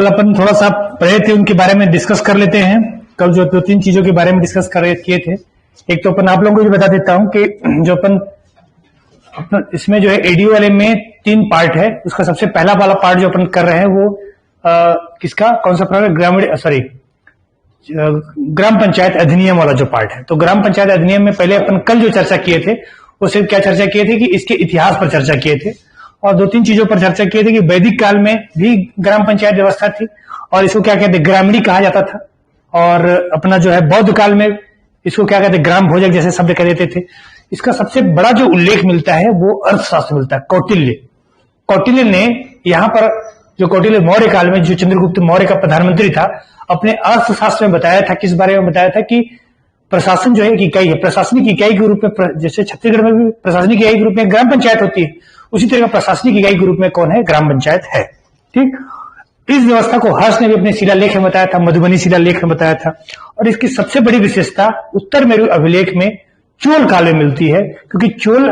कल अपन थोड़ा सा पढ़े थे, उनके बारे में डिस्कस कर लेते हैं। कल जो 2-3 चीजों के बारे में डिस्कस किए थे। एक तो अपन आप लोगों को भी बता देता हूं कि जो अपन इसमें जो है एडीओ वाले में 3 पार्ट है। उसका सबसे पहला वाला पार्ट जो अपन कर रहे हैं वो किसका, कौन सा पार्ट है? ग्राम पंचायत अधिनियम वाला जो पार्ट है। तो ग्राम पंचायत अधिनियम में पहले अपन कल जो चर्चा किए थे वो सिर्फ क्या चर्चा किए थे कि इसके इतिहास पर चर्चा किए थे और 2-3 चीजों पर चर्चा किए थे कि वैदिक काल में भी ग्राम पंचायत व्यवस्था थी और इसको क्या कहते, ग्रामीणी कहा जाता था। और अपना जो है बौद्ध काल में इसको क्या कहते, ग्राम भोजक जैसे शब्द कह देते थे। इसका सबसे बड़ा जो उल्लेख मिलता है वो अर्थशास्त्र मिलता है। कौटिल्य ने यहाँ पर, जो कौटिल्य मौर्य काल में जो चंद्रगुप्त मौर्य का प्रधानमंत्री था, अपने अर्थशास्त्र में बताया था, किस बारे में बताया था कि प्रशासन जो है एक इकाई है, प्रशासनिक इकाई के रूप में, जैसे छत्तीसगढ़ में भी प्रशासनिक इकाई के रूप में ग्राम पंचायत होती है, उसी तरह प्रशासनिक इकाई के रूप में कौन है, ग्राम पंचायत है। ठीक, इस व्यवस्था को हर्ष ने भी अपने शिलालेख में बताया था, मधुबनी शिलालेख में बताया था। और इसकी सबसे बड़ी विशेषता उत्तर मेरु अभिलेख में चोल काल में मिलती है, क्योंकि चोल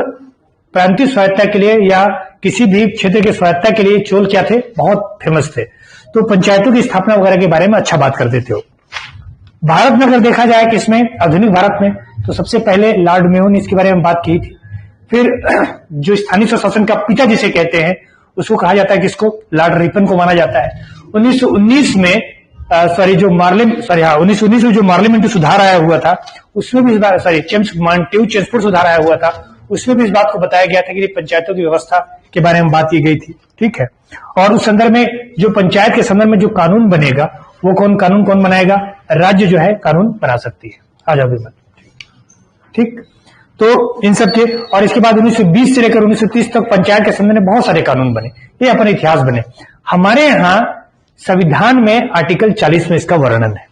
प्रांतीय स्वायत्ता के लिए या किसी भी क्षेत्र की स्वायत्ता के लिए चोल क्या थे, बहुत फेमस थे। तो पंचायतों की स्थापना वगैरह के बारे में अच्छा बात करते थे। भारत में अगर देखा जाए कि इसमें आधुनिक भारत में, तो सबसे पहले लॉर्ड मेयो ने इसके बारे में बात की थी। फिर जो स्थानीय स्वशासन का पिता जिसे कहते हैं उसको कहा जाता है, किसको, लॉर्ड रिपन को माना जाता है। 1919 में 1919 में जो पार्लियामेंट्री सुधार आया हुआ था उसमें भी इस बार चेम्सफोर्ड सुधार आया हुआ था, उसमें भी इस बात को बताया गया था कि पंचायतों की व्यवस्था के बारे में बात की गई थी। ठीक है, और उस संदर्भ में जो पंचायत के संदर्भ में जो कानून बनेगा वो कानून कौन बनाएगा, राज्य जो है कानून बना सकती है। आ जाओ भी। ठीक, तो इन सब के, और इसके बाद 1920 से लेकर 1930 तक पंचायत के संबंध में बहुत सारे कानून बने, ये अपने इतिहास बने। हमारे यहाँ संविधान में आर्टिकल 40 में इसका वर्णन है।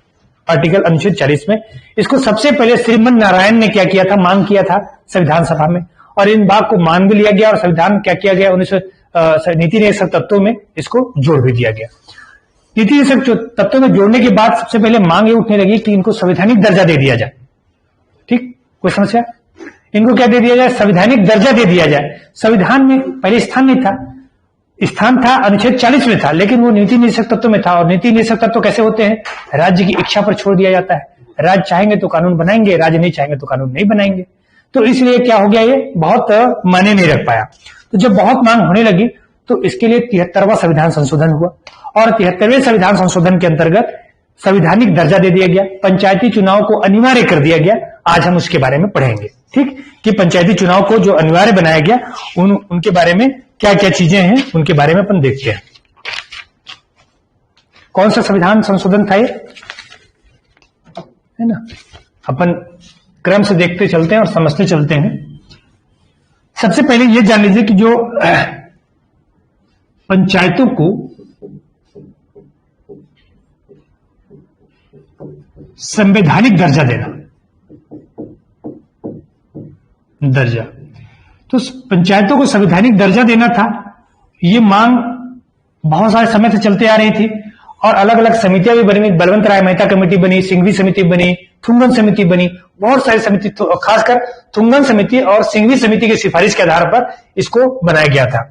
आर्टिकल अनुच्छेद 40 में इसको सबसे पहले श्रीमन नारायण ने क्या किया था, मांग किया था संविधान सभा में, और इन बात को मान भी लिया गया और संविधान क्या किया गया, नीति निदेशक तत्वों में इसको जोड़ भी दिया गया। नीति निदेशक तत्वों में जोड़ने के बाद सबसे पहले मांग ये उठने लगी कि इनको संवैधानिक दर्जा दे दिया जाए। ठीक, कोई समस्या? इनको क्या दे दिया जाए, संवैधानिक दर्जा दे दिया जाए। संविधान में पहले स्थान नहीं था, स्थान था अनुच्छेद 40 में था, लेकिन वो नीति निदेशक तत्व में था। और नीति निदेशक तत्व कैसे होते हैं, राज्य की इच्छा पर छोड़ दिया जाता है। राज्य चाहेंगे तो कानून बनाएंगे, राज्य नहीं चाहेंगे तो कानून नहीं बनाएंगे। तो इसलिए क्या हो गया, ये बहुत मायने नहीं रख पाया। तो जब बहुत मांग होने लगी तो इसके लिए 73वां संविधान संशोधन हुआ और 73वें संविधान संशोधन के अंतर्गत संवैधानिक दर्जा दे दिया गया, पंचायती चुनाव को अनिवार्य कर दिया गया। आज हम उसके बारे में पढ़ेंगे। ठीक, कि पंचायती चुनाव को जो अनिवार्य बनाया गया उनके बारे में क्या क्या चीजें हैं उनके बारे में अपन देखते हैं। कौन सा संविधान संशोधन था ये, है ना, अपन क्रम से देखते चलते हैं और समझते चलते हैं। सबसे पहले ये जान लीजिए कि जो पंचायतों को संवैधानिक दर्जा देना, तो पंचायतों को संवैधानिक दर्जा देना था, ये मांग बहुत सारे समय से चलते आ रही थी और अलग अलग समितियां भी बनी। बलवंत राय मेहता कमेटी बनी, सिंघवी समिति बनी, थुंगन समिति बनी, बहुत सारी समिति, खासकर थुंगन समिति और सिंघवी समिति की सिफारिश के आधार पर इसको बनाया गया था।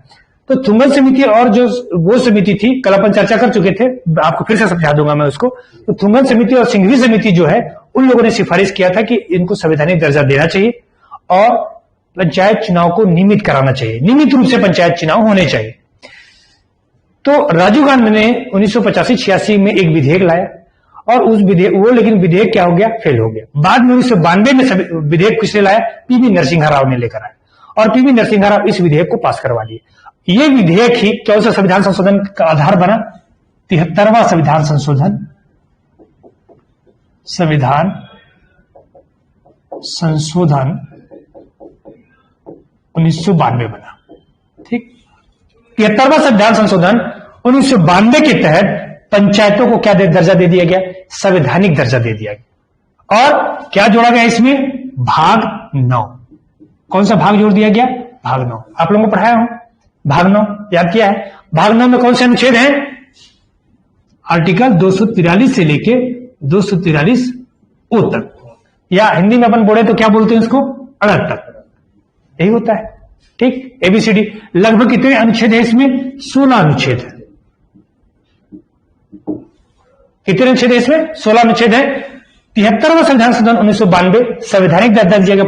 तो थुंगन समिति और जो वो समिति थी, कल अपन चर्चा कर चुके थे, आपको फिर से समझा दूंगा मैं उसको। तो थुंगन समिति और सिंघवी समिति जो है, उन लोगों ने सिफारिश किया था कि इनको संवैधानिक दर्जा देना चाहिए और पंचायत चुनाव को नियमित कराना चाहिए, नियमित रूप से पंचायत चुनाव होने चाहिए। तो राजीव गांधी ने 1985-86 में एक विधेयक लाया और उस लेकिन विधेयक क्या हो गया, फेल हो गया। बाद में 1992 में विधेयक किसने लाया, पीवी नरसिम्हा राव ने लेकर आया और पीवी नरसिम्हा राव इस विधेयक को पास करवा दिए। ये विधेयक ही कौन सा संविधान संशोधन का आधार बना, 73वां संविधान संशोधन, संविधान संशोधन 1992 बना। ठीक, 73वां संविधान संशोधन 1992 के तहत पंचायतों को क्या दर्जा दे दिया गया, संवैधानिक दर्जा दे दिया गया। और क्या जोड़ा गया इसमें, भाग 9। कौन सा भाग जोड़ दिया गया, भाग 9। आप लोगों को पढ़ाया हूं, भाग 9 याद किया है। भाग 9 में कौन से अनुच्छेद हैं, आर्टिकल 243 से लेके 243 ओ तक, या हिंदी में अपन बोले तो क्या बोलते हैं इसको, अड़क तक, यही होता है। ठीक, एबीसीडी। लगभग कितने अनुच्छेद है इसमें, 16 अनुच्छेद है। कितने अनुच्छेद है इसमें? 16 अनुच्छेद है। 73वां संविधान संशोधन 1992 संवैधानिक दर्जा दिया गया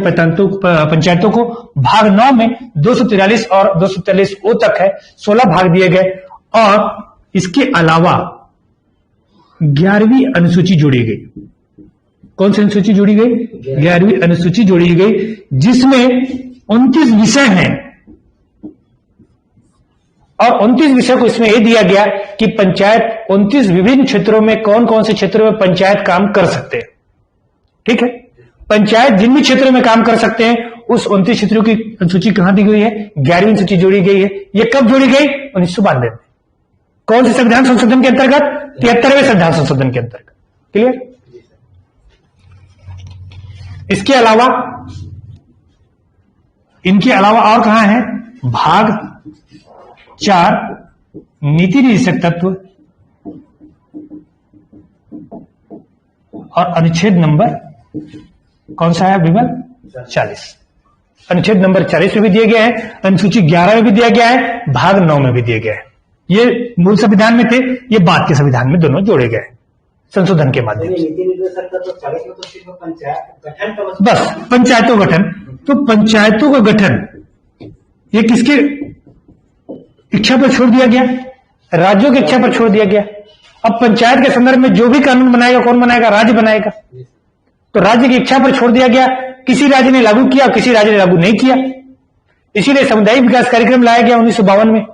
पंचायतों को। भाग 9 में 243 और 243 ओ तक है, 16 भाग दिए गए। और इसके अलावा 11वीं अनुसूची जोड़ी गई। कौन सी अनुसूची जोड़ी गई? 11वीं अनुसूची जोड़ी गई, जिसमें 29 विषय हैं। और 29 विषय को इसमें यह दिया गया कि पंचायत 29 विभिन्न क्षेत्रों में कौन कौन से क्षेत्रों में पंचायत काम कर सकते हैं। ठीक है, पंचायत जिन भी क्षेत्रों में काम कर सकते हैं उस 29 क्षेत्रों की अनुसूची कहां दी गई है? 11वीं अनुसूची जोड़ी गई है। यह कब जोड़ी गई? 1992 में। कौन से संविधान संशोधन के अंतर्गत? 73वें संविधान संशोधन के अंतर्गत। क्लियर? इसके अलावा इनके अलावा और कहां है? भाग 4 नीति निर्देशक तत्व और अनुच्छेद नंबर कौन सा है विमल? 40। अनुच्छेद नंबर 40 में भी दिया गया है, अनुसूची 11 में भी दिया गया है, भाग 9 में भी दिया गया है। ये मूल संविधान में थे, ये बाद के संविधान में दोनों जोड़े गए संशोधन के माध्यम से। बस पंचायतों गठन, तो पंचायतों का गठन ये किसके इच्छा पर छोड़ दिया गया? राज्यों की इच्छा पर छोड़ दिया गया। अब पंचायत के संदर्भ में जो भी कानून बनाएगा कौन बनाएगा? राज्य बनाएगा। तो राज्य की इच्छा पर छोड़ दिया गया। किसी राज्य ने लागू किया, किसी राज्य ने लागू नहीं किया। इसीलिए सामुदायिक विकास कार्यक्रम लाया गया 1952 में।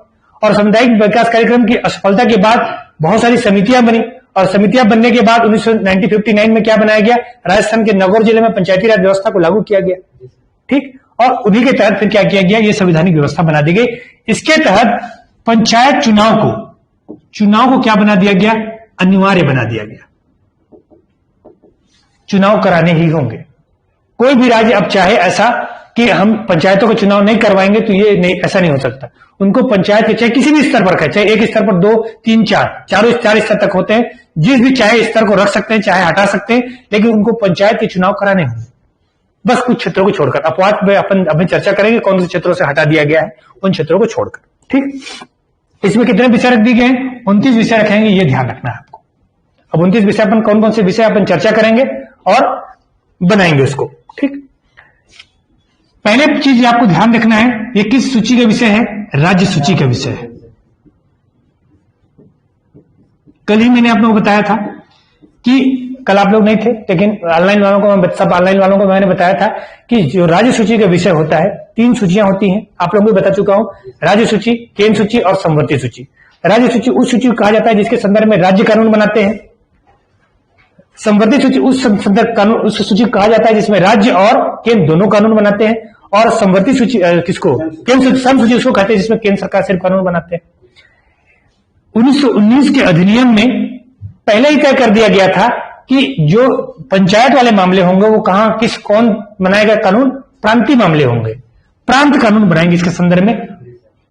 और सामुदायिक विकास कार्यक्रम की असफलता के बाद बहुत सारी समितियां बनी, और समितियां बनने के बाद 1959 में क्या बनाया गया? राजस्थान के नागौर जिले में पंचायती राज व्यवस्था को लागू किया गया। ठीक, और उन्हीं के तहत फिर क्या किया गया? ये संवैधानिक व्यवस्था बना दी गई। इसके तहत पंचायत चुनाव को क्या बना दिया गया? अनिवार्य बना दिया गया। चुनाव कराने ही होंगे। कोई भी राज्य अब चाहे ऐसा कि हम पंचायतों का चुनाव नहीं करवाएंगे तो ये नहीं, ऐसा नहीं हो सकता। उनको पंचायत के चाहे किसी भी स्तर पर, चाहे एक स्तर पर 2, 3, 4 चार स्तर तक होते हैं, जिस भी चाहे स्तर को रख सकते हैं, चाहे हटा सकते हैं, लेकिन उनको पंचायत के चुनाव कराने होंगे। बस कुछ क्षेत्रों को छोड़कर, अपवाद में अपन अभी चर्चा करेंगे कौन से क्षेत्रों से हटा दिया गया है, उन क्षेत्रों को छोड़कर। ठीक, इसमें कितने विषय रख दिए गए हैं? 29 विषय रखेंगे, ये ध्यान रखना है आपको। अब 29 विषय अपन कौन कौन से विषय अपन चर्चा करेंगे और बनाएंगे उसको। ठीक, पहले चीज आपको ध्यान रखना है, ये किस सूची का विषय है? राज्य सूची का विषय है। कल ही मैंने आप लोगों को बताया था कि कल आप लोग नहीं थे, लेकिन ऑनलाइन वालों को, सब ऑनलाइन वालों को मैंने बताया था कि जो राज्य सूची का विषय होता है, 3 सूचियां होती हैं। आप लोगों को बता चुका हूं, राज्य सूची, केंद्र सूची और समवर्ती सूची। राज्य सूची उस सूची को कहा जाता है जिसके संदर्भ में राज्य कानून बनाते हैं। समवर्ती सूची उस सूची को कहा जाता है जिसमें राज्य और केंद्र दोनों कानून बनाते हैं। और समवर्ती सूची किसको? केंद्र सम सूची उसको कहते हैं जिसमें केंद्र सरकार सिर्फ कानून बनाते हैं। 1919 के अधिनियम में पहले ही तय कर दिया गया था कि जो पंचायत वाले मामले होंगे वो कहां कौन बनाएगा कानून? प्रांतीय मामले होंगे, प्रांत कानून बनाएंगे इसके संदर्भ में।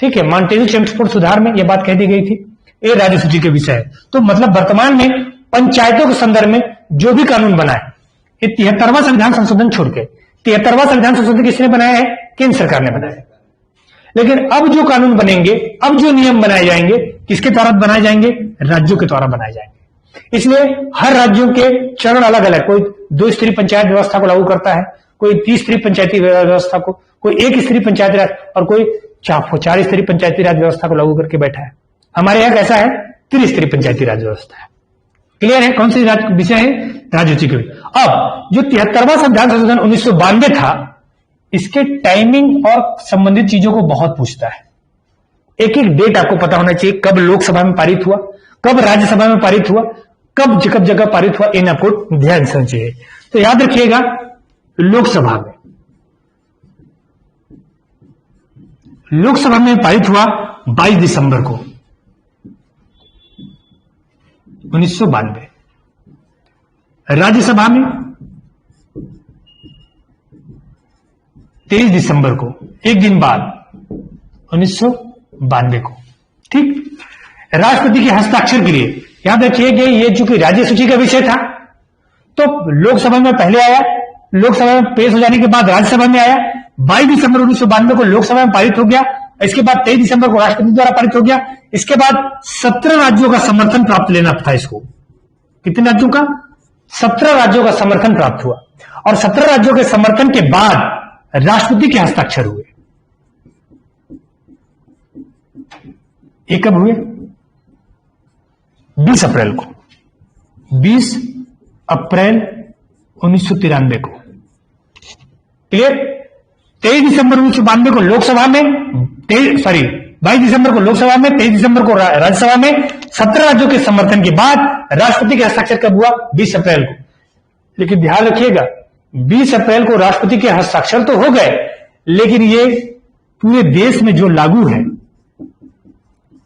ठीक है, मॉन्टेग्यू चेम्सफोर्ड सुधार में यह बात कह दी गई थी। ये राज्य सूची के विषय है। तो मतलब वर्तमान में पंचायतों के संदर्भ में जो भी कानून बना है, ये 73वां संविधान संशोधन छोड़ के, 73वां संविधान संशोधन किसने बनाया है? केंद्र सरकार ने बनाया है। लेकिन अब जो कानून बनेंगे, अब जो नियम बनाए जाएंगे, किसके द्वारा बनाए जाएंगे? राज्यों के द्वारा बनाए जाएंगे। इसलिए हर राज्यों के चरण अलग अलग, कोई 2 स्तरीय पंचायत व्यवस्था को लागू करता है, कोई 3 स्तरीय पंचायती व्यवस्था को, कोई 1 स्तरीय पंचायती राज, और कोई 4 स्तरीय पंचायती राज व्यवस्था को लागू करके बैठा है। हमारे यहाँ कैसा है? 3 स्तरीय पंचायती राज व्यवस्था है। क्लियर है? कौन सी विषय है? राज्य सूची के। अब जो 73वां संविधान संशोधन 1992 था, इसके टाइमिंग और संबंधित चीजों को बहुत पूछता है। एक एक डेट आपको पता होना चाहिए, कब लोकसभा में पारित हुआ, कब राज्यसभा में पारित हुआ, कब जगह पारित हुआ, इन आपको ध्यान से चाहिए। तो याद रखिएगा, लोकसभा में पारित हुआ 22 दिसंबर को 1992। राज्यसभा में 23 दिसंबर को, एक दिन बाद 1992 को। ठीक, राष्ट्रपति के हस्ताक्षर के लिए याद रखिए कि ये चूंकि राज्य सूची का विषय था, तो लोकसभा में पहले आया, लोकसभा में पेश हो जाने के बाद राज्यसभा में आया। 22 दिसंबर 1992 को लोकसभा में पारित हो गया। इसके बाद 23 दिसंबर को राष्ट्रपति द्वारा पारित हो गया। इसके बाद 17 राज्यों का समर्थन प्राप्त लेना था इसको। कितने राज्यों का? 17 राज्यों का समर्थन प्राप्त हुआ और 17 राज्यों के समर्थन के बाद राष्ट्रपति के हस्ताक्षर हुए। ये कब हुए? 20 अप्रैल को, 20 अप्रैल 1993 को। क्लियर? 23 दिसंबर 1992 को लोकसभा में, 22 दिसंबर को लोकसभा में, 23 दिसंबर को राज्यसभा में। 17 राज्यों के समर्थन के बाद राष्ट्रपति के हस्ताक्षर कब हुआ? 20 अप्रैल को। लेकिन ध्यान रखिएगा, 20 अप्रैल को राष्ट्रपति के हस्ताक्षर तो हो गए, लेकिन ये पूरे देश में जो लागू है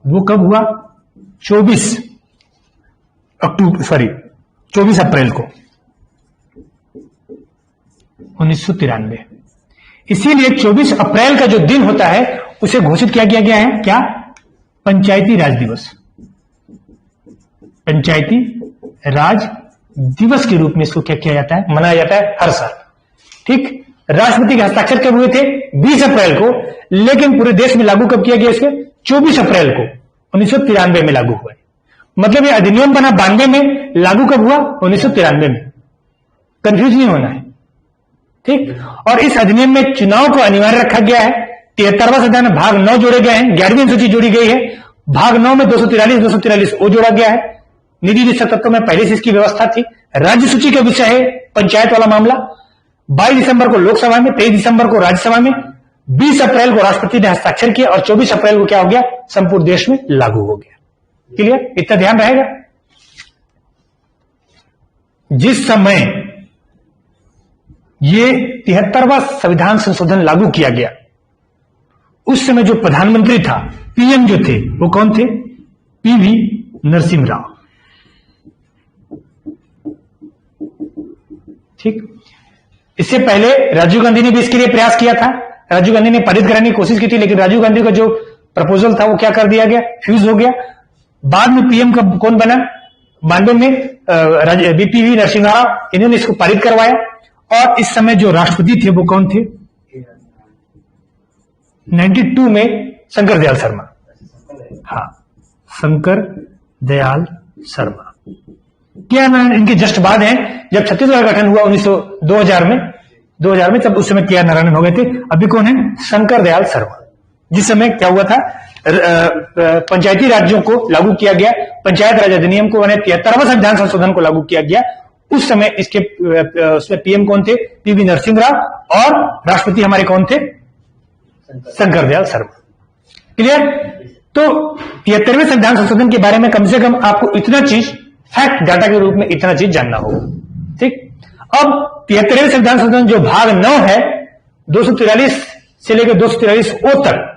वो कब हुआ? 24 अप्रैल को 1993। इसीलिए 24 अप्रैल का जो दिन होता है उसे घोषित किया गया है क्या? पंचायती राज दिवस। पंचायती राज दिवस के रूप में इसको क्या किया जाता है? मनाया जाता है हर साल। ठीक? राष्ट्रपति के हस्ताक्षर कब हुए थे? 20 अप्रैल को, लेकिन पूरे देश में लागू कब किया गया इसके? 24 अप्रैल को 1993 में लागू हुआ। मतलब ये अधिनियम बना 92 में, लागू कब हुआ? 1993 में। कंफ्यूज नहीं होना है। ठीक? और इस अधिनियम में चुनाव को अनिवार्य रखा गया है। 73वां संविधान में भाग 9 जोड़े गए हैं, 11वीं अनुसूची जोड़ी गई है। भाग 9 में 243 ओ जोड़ा गया है। निधि निश्चित तत्व में पहले से इसकी व्यवस्था थी। राज्य सूची का विषय है पंचायत वाला मामला। 22 दिसंबर को लोकसभा में, 23 दिसंबर को राज्यसभा में, 20 अप्रैल को राष्ट्रपति ने हस्ताक्षर किया और 24 अप्रैल को क्या हो गया? संपूर्ण देश में लागू हो गया। क्लियर? इतना ध्यान रहेगा। जिस समय ये 73वां संविधान संशोधन लागू किया गया, उस समय जो प्रधानमंत्री था, पीएम जो थे, वो कौन थे? पीवी नरसिम्हा राव। ठीक? इससे पहले राजीव गांधी ने भी इसके लिए प्रयास किया था। राजीव गांधी ने पारित कराने की कोशिश की थी, लेकिन राजीव गांधी का जो प्रपोजल था वो क्या कर दिया गया? फ्यूज हो गया। बाद में पीएम का कौन बना? 92 में पीवी नरसिम्हा राव, इन्होंने इसको पारित करवाया। और इस समय जो राष्ट्रपति थे वो कौन थे? 92 में शंकर दयाल शर्मा। हाँ, शंकर दयाल शर्मा। क्या इनके जस्ट बाद है जब छत्तीसगढ़ का गठन हुआ 2000 में, तब उस समय के आर नारायण हो गए थे। अभी कौन है? शंकर दयाल शर्मा। जिस समय क्या हुआ था? पंचायती राज्यों को लागू किया गया, पंचायत राज अधिनियम को, 73वां संविधान संशोधन को लागू किया गया। उस समय इसके उसमें पीएम कौन थे? पीवी नरसिम्हा राव। और राष्ट्रपति हमारे कौन थे? शंकर दयाल शर्मा। क्लियर? तो 73वें संविधान संशोधन के बारे में कम से कम आपको इतना चीज फैक्ट डाटा के रूप में इतना चीज जानना होगा। ठीक? अब 73वें संविधान संशोधन जो भाग 9 है, 243 से लेकर 243 ओ तक,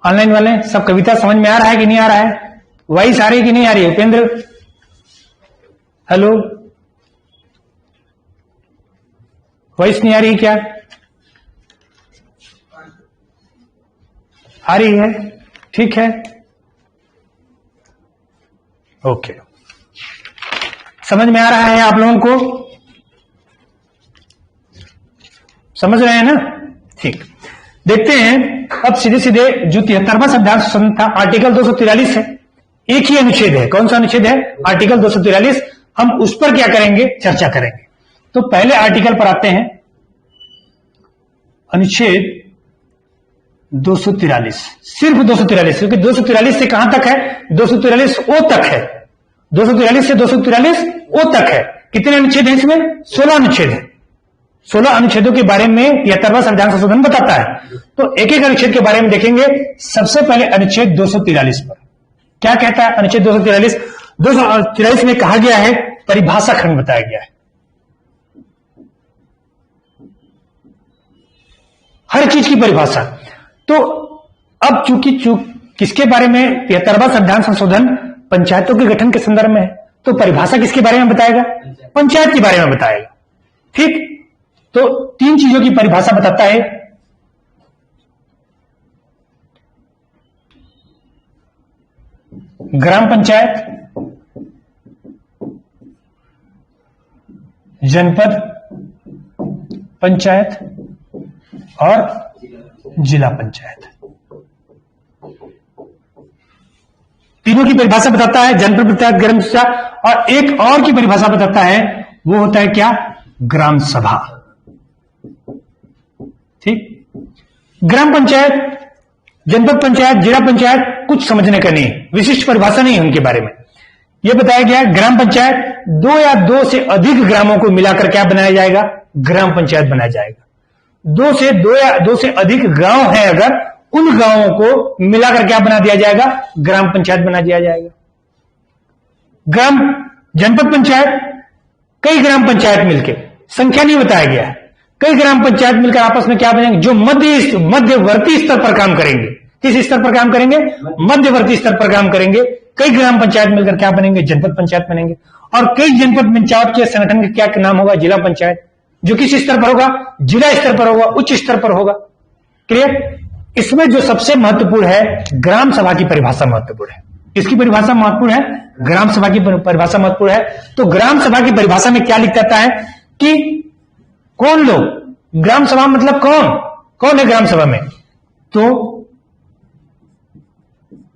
ऑनलाइन वाले सब कविता समझ में आ रहा है कि नहीं आ रहा है? वॉइस आ रही है कि नहीं आ रही है? उपेंद्र, हेलो, वॉइस नहीं आ रही क्या? आ रही है? ठीक है, ओके। समझ में आ रहा है आप लोगों को? समझ रहे हैं ना? ठीक, देखते हैं अब सीधे सीधे जो 73वां संविधान संशोधन था, आर्टिकल 243 है। एक ही अनुच्छेद है। कौन सा अनुच्छेद है? आर्टिकल 243। हम उस पर क्या करेंगे? चर्चा करेंगे। तो पहले आर्टिकल पर आते हैं, अनुच्छेद 243। सिर्फ 243, क्योंकि 243 से कहां तक है? 243 ओ तक है। 243 से 243 ओ तक है। कितने अनुच्छेद हैं इसमें? 16 अनुच्छेद है। 16 अनुच्छेदों के बारे में 73वां संविधान संशोधन बताता है। तो एक एक अनुच्छेद के बारे में देखेंगे। सबसे पहले अनुच्छेद 243 पर क्या कहता है? अनुच्छेद 243, 243 में कहा गया है, परिभाषा खंड बताया गया है। हर चीज की परिभाषा। तो अब चूंकि किसके बारे में? 73वां संविधान संशोधन पंचायतों के गठन के संदर्भ में है। तो परिभाषा किसके बारे में बताएगा? पंचायत के बारे में बताएगा। ठीक, तो 3 चीजों की परिभाषा बताता है। ग्राम पंचायत, जनपद पंचायत और जिला पंचायत। तीनों की परिभाषा बताता है, जनपद पंचायत, ग्राम पंचायत, और एक और की परिभाषा बताता है, वो होता है क्या? ग्राम सभा। ठीक, ग्राम पंचायत, जनपद पंचायत, जिला पंचायत कुछ समझने का नहीं, विशिष्ट परिभाषा नहीं है उनके बारे में। यह बताया गया ग्राम पंचायत 2 या 2 से अधिक ग्रामों को मिलाकर क्या बनाया जाएगा? ग्राम पंचायत बनाया जाएगा। 2 या 2 से अधिक गांव है, अगर उन गांवों को मिलाकर क्या बना दिया जाएगा? ग्राम पंचायत बना दिया जाएगा। जनपद पंचायत, कई ग्राम पंचायत मिलकर, संख्या नहीं बताया गया है, कई ग्राम पंचायत मिलकर आपस में क्या बनेंगे? जो मध्यवर्ती स्तर पर काम करेंगे। किस स्तर पर काम करेंगे? मध्यवर्ती स्तर पर काम करेंगे। कई ग्राम पंचायत मिलकर क्या बनेंगे? जनपद पंचायत बनेंगे। और कई जनपद पंचायत के संगठन का क्या नाम होगा? जिला पंचायत, जो किस स्तर पर होगा? जिला स्तर पर होगा, उच्च स्तर पर होगा। क्लियर? इसमें जो सबसे महत्वपूर्ण है, ग्राम सभा की परिभाषा महत्वपूर्ण है। किसकी परिभाषा महत्वपूर्ण है? ग्राम सभा की परिभाषा महत्वपूर्ण है। तो ग्राम सभा की परिभाषा में क्या लिखता है कि कौन लोग, ग्राम सभा मतलब कौन है ग्राम सभा में? तो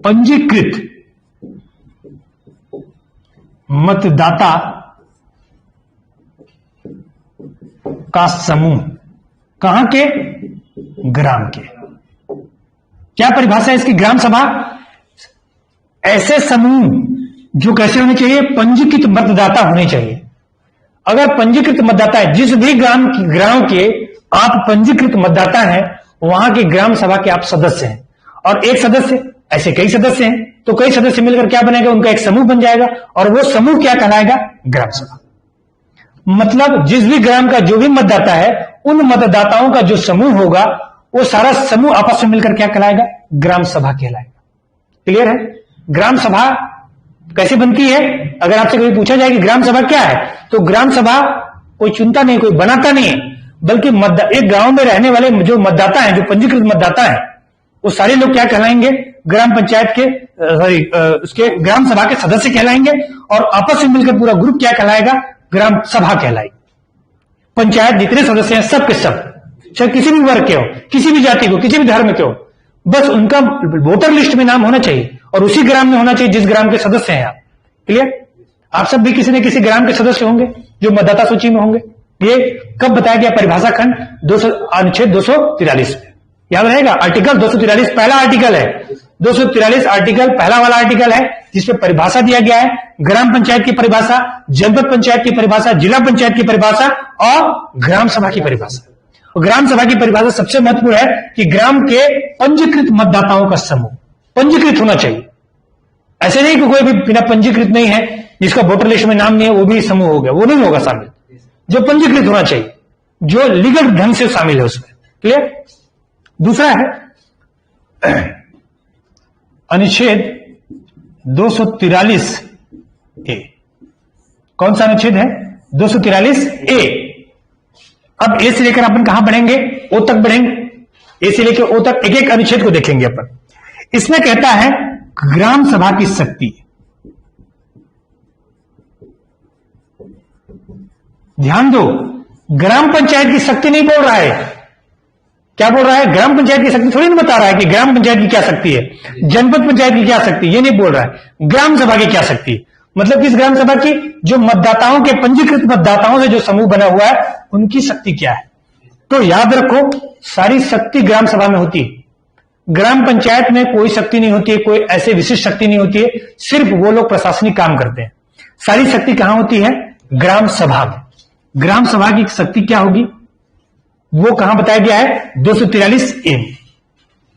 पंजीकृत मतदाता का समूह। कहां के? ग्राम के। क्या परिभाषा है इसकी? ग्राम सभा ऐसे समूह जो कैसे होने चाहिए? पंजीकृत मतदाता होने चाहिए। अगर पंजीकृत मतदाता है, जिस भी ग्राम के आप पंजीकृत मतदाता हैं, वहां के ग्राम सभा के आप सदस्य हैं। और एक सदस्य, ऐसे कई सदस्य हैं, तो कई सदस्य मिलकर क्या बनेगा? उनका एक समूह बन जाएगा, और वो समूह क्या कहलाएगा? ग्राम सभा। मतलब जिस भी ग्राम का जो भी मतदाता है, उन मतदाताओं का जो समूह होगा, वो सारा समूह आपस में मिलकर क्या कहलाएगा? ग्राम सभा कहलाएगा। क्लियर है? ग्राम सभा कैसे बनती है? अगर आपसे कभी पूछा जाए कि ग्राम सभा क्या है, तो ग्राम सभा कोई चुनता नहीं, कोई बनाता नहीं है, बल्कि एक गांव में रहने वाले जो मतदाता हैं, जो पंजीकृत मतदाता हैं, वो सारे लोग क्या कहलाएंगे? ग्राम पंचायत के उसके ग्राम सभा के सदस्य कहलाएंगे, और आपस में मिलकर पूरा ग्रुप क्या कहलाएगा? ग्राम सभा कहलाएगी। पंचायत जितने सदस्य हैं, सब के सब, चाहे किसी भी वर्ग के हो, किसी भी जाति को, किसी भी धर्म के हो, बस उनका वोटर लिस्ट में नाम होना चाहिए, और उसी ग्राम में होना चाहिए जिस ग्राम के सदस्य हैं आप। क्लियर? आप सब भी किसी न किसी ग्राम के सदस्य होंगे जो मतदाता सूची में होंगे। ये कब बताया गया? परिभाषा खंड अनुच्छेद 243 में। याद रहेगा, आर्टिकल 243 पहला आर्टिकल है। 243 आर्टिकल पहला वाला आर्टिकल है, जिसमें परिभाषा दिया गया है, ग्राम पंचायत की परिभाषा, जनपद पंचायत की परिभाषा, जिला पंचायत की परिभाषा और ग्राम सभा की परिभाषा। और ग्राम सभा की परिभाषा सबसे महत्वपूर्ण है कि ग्राम के पंजीकृत मतदाताओं का समूह पंजीकृत होना चाहिए। ऐसे नहीं कि कोई भी बिना पंजीकृत नहीं है, जिसका वोटर लिस्ट में नाम नहीं है, वो भी समूह हो गया, वो नहीं होगा शामिल। जो पंजीकृत होना चाहिए, जो लीगल ढंग से शामिल है उसमें। क्लियर? दूसरा है अनुच्छेद 243 ए। कौन सा अनुच्छेद है? 243 ए। अब ए से लेकर अपन कहां बढ़ेंगे? ओ तक बढ़ेंगे। ए से लेकर ओ तक एक एक अनुच्छेद को देखेंगे अपन। इसमें कहता है ग्राम सभा की शक्ति। ध्यान दो, ग्राम पंचायत की शक्ति नहीं बोल रहा है। क्या बोल रहा है? ग्राम पंचायत की शक्ति थोड़ी नहीं बता रहा है कि ग्राम पंचायत की क्या शक्ति है, जनपद पंचायत की क्या शक्ति, ये नहीं बोल रहा है। ग्राम सभा की क्या शक्ति, मतलब किस ग्राम सभा की? जो मतदाताओं के, पंजीकृत मतदाताओं से जो समूह बना हुआ है, उनकी शक्ति क्या है। तो याद रखो, सारी शक्ति ग्राम सभा में होती है। ग्राम पंचायत में कोई शक्ति नहीं होती है, कोई ऐसे विशिष्ट शक्ति नहीं होती है, सिर्फ वो लोग प्रशासनिक काम करते हैं। सारी शक्ति कहां होती है? ग्राम सभा में। ग्राम सभा की शक्ति क्या होगी, वो कहां बताया गया है? 243 ए,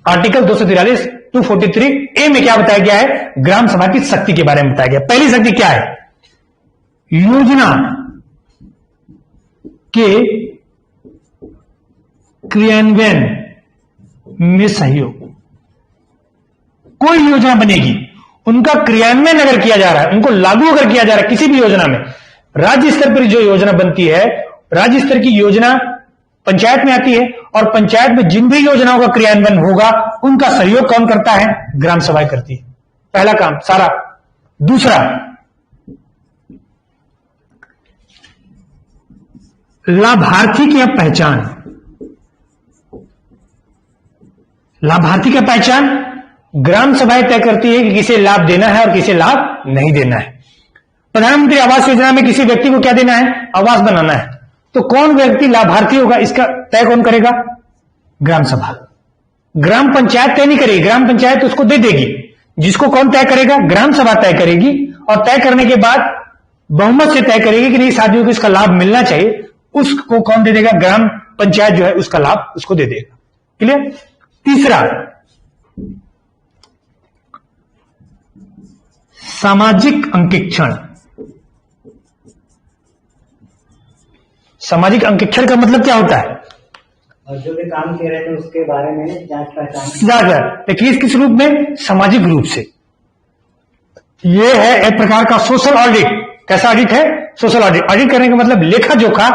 आर्टिकल 243 243 ए में क्या बताया गया है? ग्राम सभा की शक्ति के बारे में बताया गया। पहली शक्ति क्या है? योजना के क्रियान्वयन में सहयोग। कोई योजना बनेगी, उनका क्रियान्वयन अगर किया जा रहा है, उनको लागू अगर किया जा रहा है किसी भी योजना में, राज्य स्तर पर जो योजना बनती है, राज्य स्तर की योजना पंचायत में आती है और पंचायत में जिन भी योजनाओं का क्रियान्वयन होगा उनका सहयोग कौन करता है? ग्राम सभाएं करती है। पहला काम सारा। दूसरा, लाभार्थी की पहचान। लाभार्थी की पहचान ग्राम सभाएं तय करती है कि किसे लाभ देना है और किसे लाभ नहीं देना है। प्रधानमंत्री आवास योजना में किसी व्यक्ति को क्या देना है? आवास बनाना है। तो कौन व्यक्ति लाभार्थी होगा, इसका तय कौन करेगा? ग्राम सभा। ग्राम पंचायत तय नहीं करेगी, ग्राम पंचायत उसको दे देगी। जिसको कौन तय करेगा? ग्राम सभा तय करेगी और तय करने के बाद बहुमत से तय करेगी कि नहीं, इस आदमी को इसका लाभ मिलना चाहिए, उसको कौन दे देगा? ग्राम पंचायत जो है उसका लाभ उसको दे देगा। क्लियर? तीसरा, सामाजिक अंकेक्षण। सामाजिक अंकेक्षण का मतलब क्या होता है? और जो भी काम किए रहते हैं उसके बारे में जांच पड़ताल। लेकिन किस रूप में? सामाजिक रूप से। यह है एक प्रकार का सोशल ऑडिट। कैसा ऑडिट है? Social audit. ऑडिट करने का मतलब लेखा जोखा,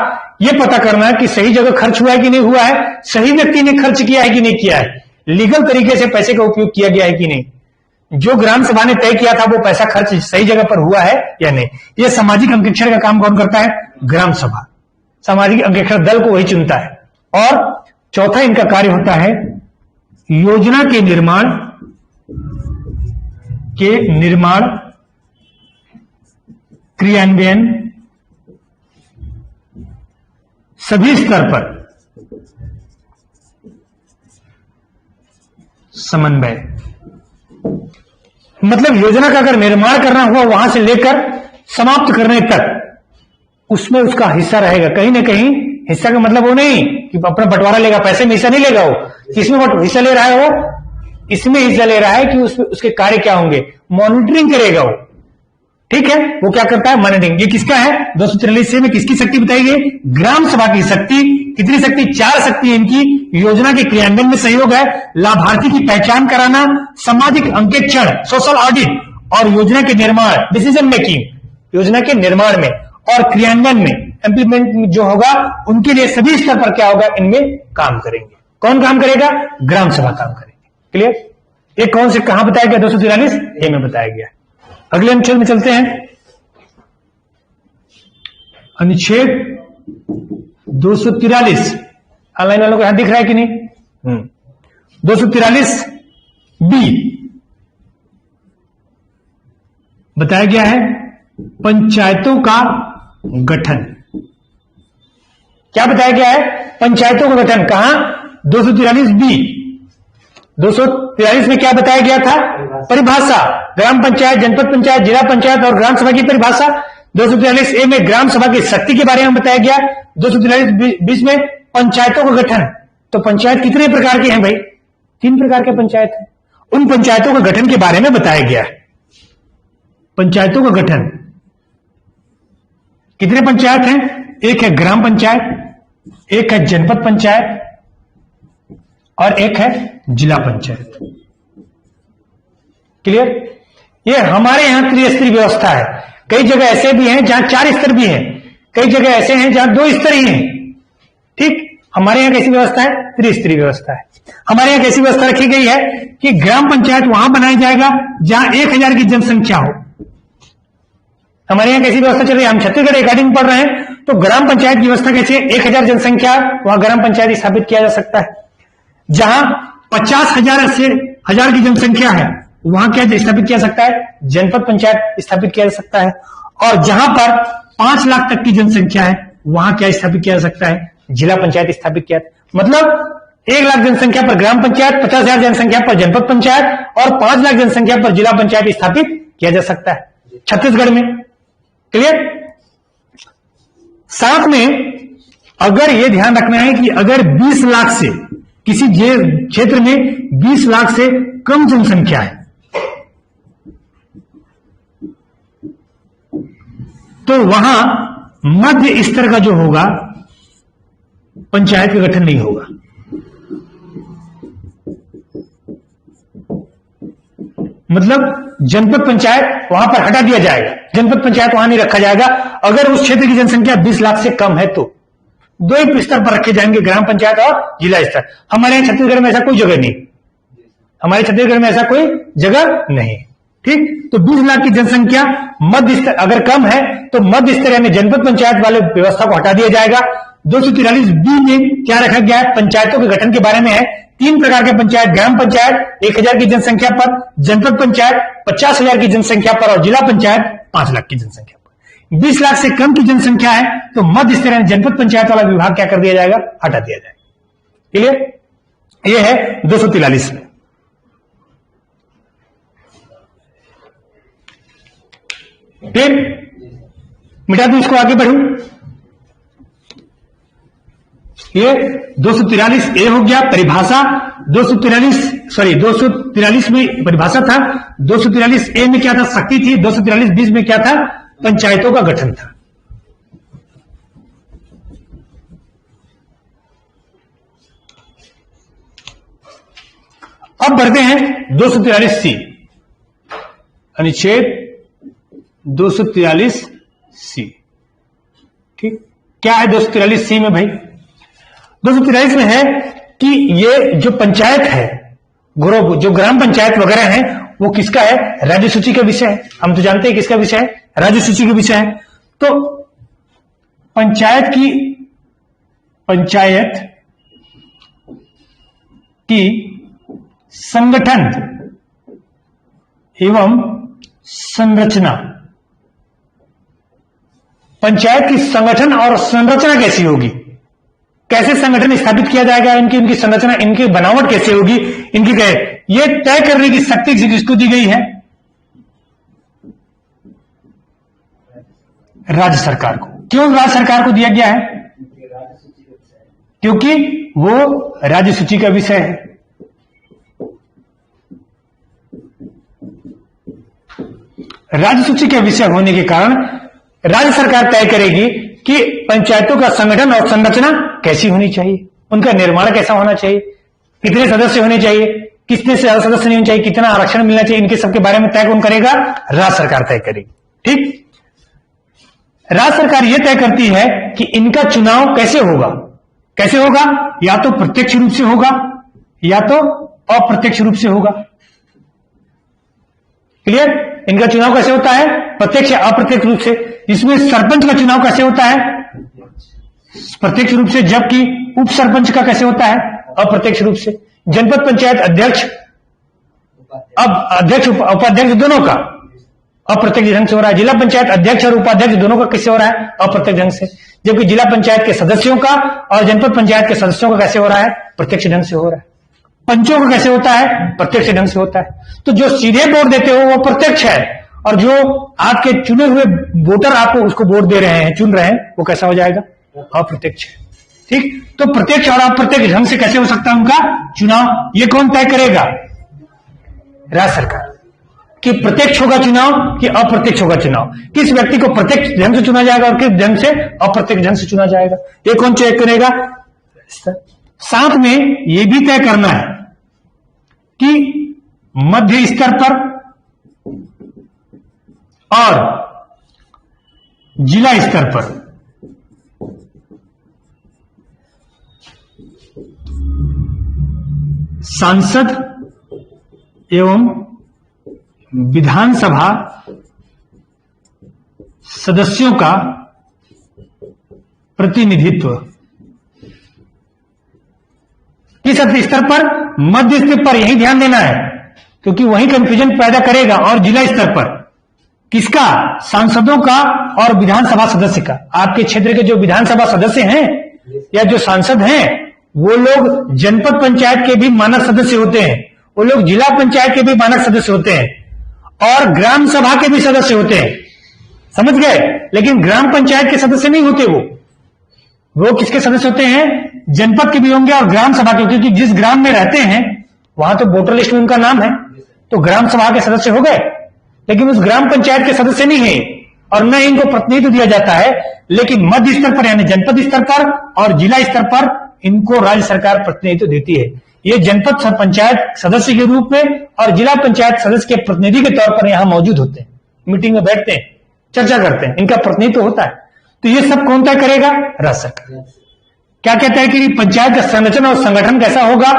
यह पता करना कि सही जगह खर्च हुआ है कि नहीं हुआ है, सही व्यक्ति ने खर्च किया है कि नहीं किया है, लीगल तरीके से पैसे का उपयोग किया गया है कि नहीं, जो ग्राम सभा ने तय किया था वो पैसा खर्च सही जगह पर हुआ है या नहीं। यह सामाजिक अंकेक्षण का काम कौन करता है? ग्राम सभा। सामाजिक अंकेक्षण दल को वही चुनता है। और चौथा इनका कार्य होता है योजना के निर्माण क्रियान्वयन सभी स्तर पर समन्वय। मतलब योजना का अगर निर्माण करना हुआ वहां से लेकर समाप्त करने तक उसमें उसका हिस्सा रहेगा। कहीं ना कहीं हिस्सा का मतलब वो नहीं कि अपना बंटवारा लेगा, पैसे में हिस्सा नहीं लेगा वो। किसमें हिस्सा ले रहा है वो? इसमें हिस्सा ले रहा है कि उसके कार्य क्या होंगे, मॉनिटरिंग करेगा वो। ठीक है, वो क्या करता है? मॉनिटरिंग। ये किसका है? 243 में किसकी शक्ति बताई गई? ग्राम सभा की शक्ति। कितनी शक्ति? 4 शक्ति इनकी। योजना के क्रियान्वयन में सहयोग है, लाभार्थी की पहचान कराना, सामाजिक अंकेक्षण, सोशल ऑडिट और योजना के निर्माण, डिसीजन मेकिंग, योजना के निर्माण में और क्रियान्वयन में, इंप्लीमेंट जो होगा उनके लिए सभी स्तर पर क्या होगा? इनमें काम करेंगे। कौन काम करेगा? ग्राम सभा काम करेंगे। क्लियर? ये कौन से कहां बताया गया? 243 ए में बताया गया। अगले अनुच्छेद में चलते हैं। अनुच्छेद 243 ऑनलाइन वालों को यहां दिख रहा है कि नहीं? 243 बी बताया गया है पंचायतों का गठन। क्या बताया गया है? पंचायतों का गठन। कहां? 243 बी। 243 में क्या बताया गया था? परिभाषा। ग्राम पंचायत, जनपद पंचायत, जिला पंचायत और ग्राम सभा की परिभाषा। 243 ए में ग्राम सभा की शक्ति के बारे में बताया गया। 243 में पंचायतों का गठन। तो पंचायत कितने प्रकार के हैं भाई? 3 प्रकार के पंचायत हैं। उन पंचायतों का गठन के बारे में बताया गया है। पंचायतों का गठन, कितने पंचायत हैं? एक है ग्राम पंचायत, एक है जनपद पंचायत और एक है जिला पंचायत। क्लियर? ये हमारे यहां त्रिस्तरीय व्यवस्था है। कई जगह ऐसे भी हैं जहां 4 स्तर भी हैं, कई जगह ऐसे हैं जहां 2 स्तर ही हैं। ठीक? हमारे यहां कैसी व्यवस्था है? त्रिस्तरीय व्यवस्था है। हमारे यहां कैसी व्यवस्था रखी गई है कि ग्राम पंचायत वहां बनाया जाएगा जहां 1000 की जनसंख्या हो। हमारे यहां कैसी व्यवस्था चल रही है? हम छत्तीसगढ़ अकॉर्डिंग पढ़ रहे हैं तो ग्राम पंचायत की व्यवस्था कैसी है? 1000 जनसंख्या, वहां ग्राम पंचायत स्थापित किया जा सकता है। जहां 50,000 से 1000 की जनसंख्या है वहां क्या स्थापित किया जा सकता है? जनपद पंचायत स्थापित किया जा सकता है। और जहां पर 5 लाख तक की जनसंख्या है वहां क्या स्थापित किया जा सकता है? जिला पंचायत स्थापित किया। मतलब 1 लाख जनसंख्या पर ग्राम पंचायत, 50,000 जनसंख्या पर जनपद पंचायत और 5 लाख जनसंख्या पर जिला पंचायत स्थापित किया जा सकता है छत्तीसगढ़ में। क्लियर? साथ में अगर यह ध्यान रखना है कि अगर 20 लाख से किसी क्षेत्र में 20 लाख से कम जनसंख्या है तो वहां मध्य स्तर का जो होगा पंचायत का गठन नहीं होगा। मतलब जनपद पंचायत वहां पर हटा दिया जाएगा, जनपद पंचायत वहां नहीं रखा जाएगा। अगर उस क्षेत्र की जनसंख्या 20 लाख से कम है तो दो ही स्तर पर रखे जाएंगे, ग्राम पंचायत और जिला स्तर। हमारे यहाँ छत्तीसगढ़ में ऐसा कोई जगह नहीं, हमारे छत्तीसगढ़ में ऐसा कोई जगह नहीं। ठीक, तो 20 लाख की जनसंख्या मध्य स्तर अगर कम है तो मध्य स्तर यानी जनपद पंचायत वाले व्यवस्था को हटा दिया जाएगा। 243 बी में क्या रखा गया है, पंचायतों के गठन के बारे में है। 3 प्रकार के पंचायत, ग्राम पंचायत 1000 की जनसंख्या पर, जनपद पंचायत 50,000 की जनसंख्या पर और जिला पंचायत 5 लाख की जनसंख्या पर। 20 लाख से कम की जनसंख्या है तो मध्य स्तर यानी जनपद पंचायत वाला विभाग क्या कर दिया जाएगा, हटा दिया जाएगा। क्लियर, यह है 243 में। फिर मिटा दूं इसको, आगे बढ़ूं। ये 243 ए हो गया परिभाषा। 243 में परिभाषा था, 243 ए में क्या था, शक्ति थी। 243 बीस में क्या था, पंचायतों का गठन था। अब बढ़ते हैं 243 सी, अनुच्छेद 243 सी। ठीक, क्या है 243 सी में भाई? 243 में है कि ये जो पंचायत है, जो ग्राम पंचायत वगैरह है, वो किसका है, राज्य सूची का विषय है। हम तो जानते हैं किसका विषय है, राज्य सूची का विषय है। तो पंचायत की संगठन एवं संरचना, पंचायत की संगठन और संरचना कैसी होगी, कैसे संगठन स्थापित किया जाएगा, इनकी संरचना, इनकी बनावट कैसे होगी, इनकी ये तय करने की शक्ति किसको दी गई है, राज्य सरकार को। क्यों राज्य सरकार को दिया गया है? क्योंकि वो राज्य सूची का विषय है। राज्य सूची का विषय होने के कारण राज्य सरकार तय करेगी कि पंचायतों का संगठन और संरचना कैसी होनी चाहिए, उनका निर्माण कैसा होना चाहिए, कितने सदस्य होने चाहिए, कितने से ज्यादा सदस्य नहीं होने चाहिए, कितना आरक्षण मिलना चाहिए, इनके सबके बारे में तय कौन करेगा, राज्य सरकार तय करेगी। ठीक, राज्य सरकार यह तय करती है कि इनका चुनाव कैसे होगा, कैसे होगा, या तो प्रत्यक्ष रूप से होगा या तो अप्रत्यक्ष रूप से होगा। क्लियर, इनका चुनाव कैसे होता है, प्रत्यक्ष या अप्रत्यक्ष रूप से। इसमें सरपंच का चुनाव कैसे होता है, प्रत्यक्ष रूप से, जबकि उप सरपंच का कैसे होता है, अप्रत्यक्ष रूप से। जनपद पंचायत अध्यक्ष, अब अध्यक्ष उपाध्यक्ष दोनों का अप्रत्यक्ष ढंग से हो रहा है। जिला पंचायत अध्यक्ष और उपाध्यक्ष दोनों का किससे हो रहा है, अप्रत्यक्ष ढंग से। जबकि जिला पंचायत के सदस्यों का और जनपद पंचायत के सदस्यों का कैसे हो रहा है, प्रत्यक्ष ढंग से हो रहा है। पंचों का कैसे होता है, प्रत्यक्ष ढंग से होता है। तो जो सीधे वोट देते हो वो प्रत्यक्ष है, और जो आपके चुने हुए वोटर आपको उसको वोट दे रहे हैं, चुन रहे हैं, वो कैसा हो जाएगा, अप्रत्यक्ष है। ठीक, तो प्रत्यक्ष और अप्रत्यक्ष ढंग से कैसे हो सकता है उनका चुनाव, ये कौन तय करेगा, राज्य सरकार। कि प्रत्यक्ष होगा चुनाव कि अप्रत्यक्ष होगा चुनाव, किस व्यक्ति को प्रत्यक्ष ढंग से चुना जाएगा और किस ढंग से अप्रत्यक्ष ढंग से चुना जाएगा, ये कौन चेक करेगा। साथ में यह भी तय करना है कि मध्य स्तर पर और जिला स्तर पर सांसद एवं विधानसभा सदस्यों का प्रतिनिधित्व किस स्तर पर, मध्य स्तर पर। यही ध्यान देना है क्योंकि वही कंफ्यूजन पैदा करेगा। और जिला स्तर पर किसका, सांसदों का और विधानसभा सदस्य का। आपके क्षेत्र के जो विधानसभा सदस्य हैं या जो सांसद हैं वो लोग जनपद पंचायत के भी मानक सदस्य होते हैं, वो लोग जिला पंचायत के भी मानक सदस्य होते हैं और ग्राम सभा के भी सदस्य होते हैं, समझ गए। लेकिन ग्राम पंचायत के सदस्य नहीं होते, वो किसके सदस्य होते हैं, जनपद के भी होंगे और ग्राम सभा के, क्योंकि जिस ग्राम में रहते हैं वहां तो वोटर लिस्ट में उनका नाम है, तो ग्राम सभा के सदस्य हो गए। लेकिन उस ग्राम पंचायत के सदस्य नहीं है और न इनको प्रतिनिधित्व दिया जाता है। लेकिन मध्य स्तर पर यानी जनपद स्तर पर और जिला स्तर पर इनको राज्य सरकार प्रतिनिधित्व देती है। ये जनपद पंचायत सदस्य के रूप में और जिला पंचायत सदस्य के प्रतिनिधि के तौर पर यहां मौजूद होते हैं, मीटिंग में बैठते हैं, चर्चा करते हैं, इनका प्रतिनिधित्व होता है। तो ये सब कौन तय करेगा? राज्य सरकार। क्या क्या तय करेगी? पंचायत का संरचना और संगठन कैसा होगा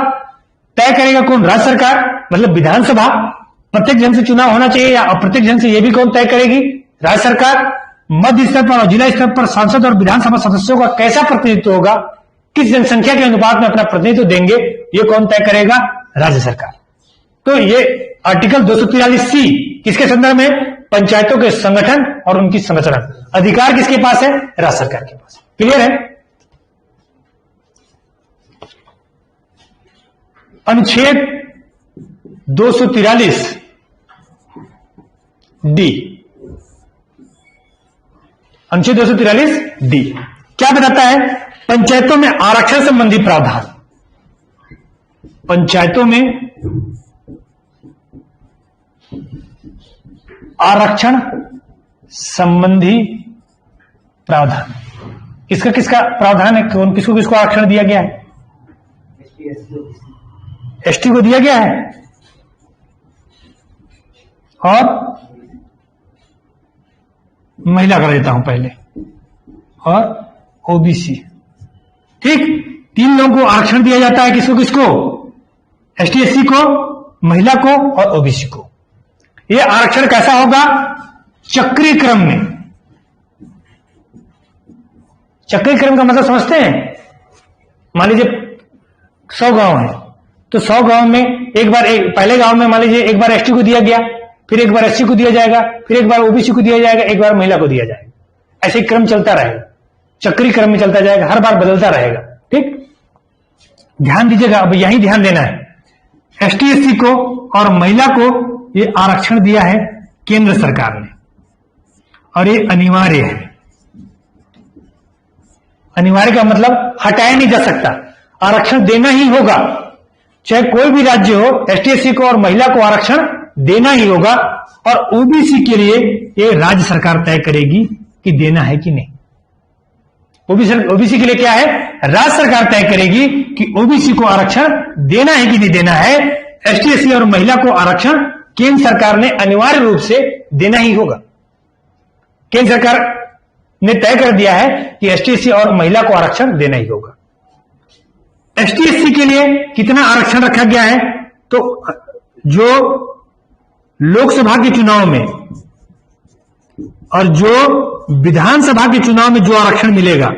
तय करेगा कौन? राज्य सरकार, मतलब विधानसभा प्रत्येक जन से चुनाव होना चाहिए या अप्रत्येक जन से, ये भी कौन तय करेगी? राज्य सरकार। मध्य स्तर पर और जिला स्तर पर सांसद और विधानसभा सदस्यों का कैसा प्रतिनिधित्व होगा, किस जनसंख्या के अनुपात में अपना प्रतिनिधित्व देंगे, ये कौन तय करेगा? राज्य सरकार। तो ये आर्टिकल 243C किसके संदर्भ में? पंचायतों के संगठन और उनकी संरचना। अधिकार किसके पास है? राज्य सरकार के पास। क्लियर है? अनुच्छेद 243D, अनुच्छेद 243D क्या बताता है? पंचायतों में आरक्षण संबंधी प्रावधान। पंचायतों में आरक्षण संबंधी प्रावधान। किसका किसका प्रावधान है? कौन किसको किसको आरक्षण दिया गया है? एसटी को दिया गया है और महिला का देता हूं पहले, और ओबीसी। ठीक, 3 लोगों को आरक्षण दिया जाता है। किसको किसको? एसटी एससी को, महिला को और ओबीसी को। यह आरक्षण कैसा होगा? चक्रीय क्रम में। चक्रीय क्रम का मतलब समझते हैं? मान लीजिए 100 गांव है, तो 100 गांव में एक बार पहले गांव में मान लीजिए एक बार एसटी को दिया गया, फिर एक बार एससी को दिया जाएगा, फिर एक बार ओबीसी को दिया जाएगा, एक बार महिला को दिया जाएगा। ऐसे क्रम चलता रहेगा, चक्रीय क्रम में चलता जाएगा, हर बार बदलता रहेगा। ठीक, ध्यान दीजिएगा, अब यही ध्यान देना है। एसटी एससी को और महिला को ये आरक्षण दिया है केंद्र सरकार ने, और ये अनिवार्य है। अनिवार्य का मतलब हटाया नहीं जा सकता, आरक्षण देना ही होगा। चाहे कोई भी राज्य हो, एसटी एससी को और महिला को आरक्षण देना ही होगा। और ओबीसी के लिए ये राज्य सरकार तय करेगी कि देना है कि नहीं। ओबीसी के लिए क्या है? राज्य सरकार तय करेगी कि ओबीसी को आरक्षण देना है कि नहीं देना है। एसटी एससी और महिला को आरक्षण केंद्र सरकार ने अनिवार्य रूप से देना ही होगा। केंद्र सरकार ने तय कर दिया है कि एसटी एससी और महिला को आरक्षण देना ही होगा। एसटी एससी के लिए कितना आरक्षण रखा गया है? तो जो लोकसभा के चुनाव में और जो विधानसभा के चुनाव में जो आरक्षण मिलेगा,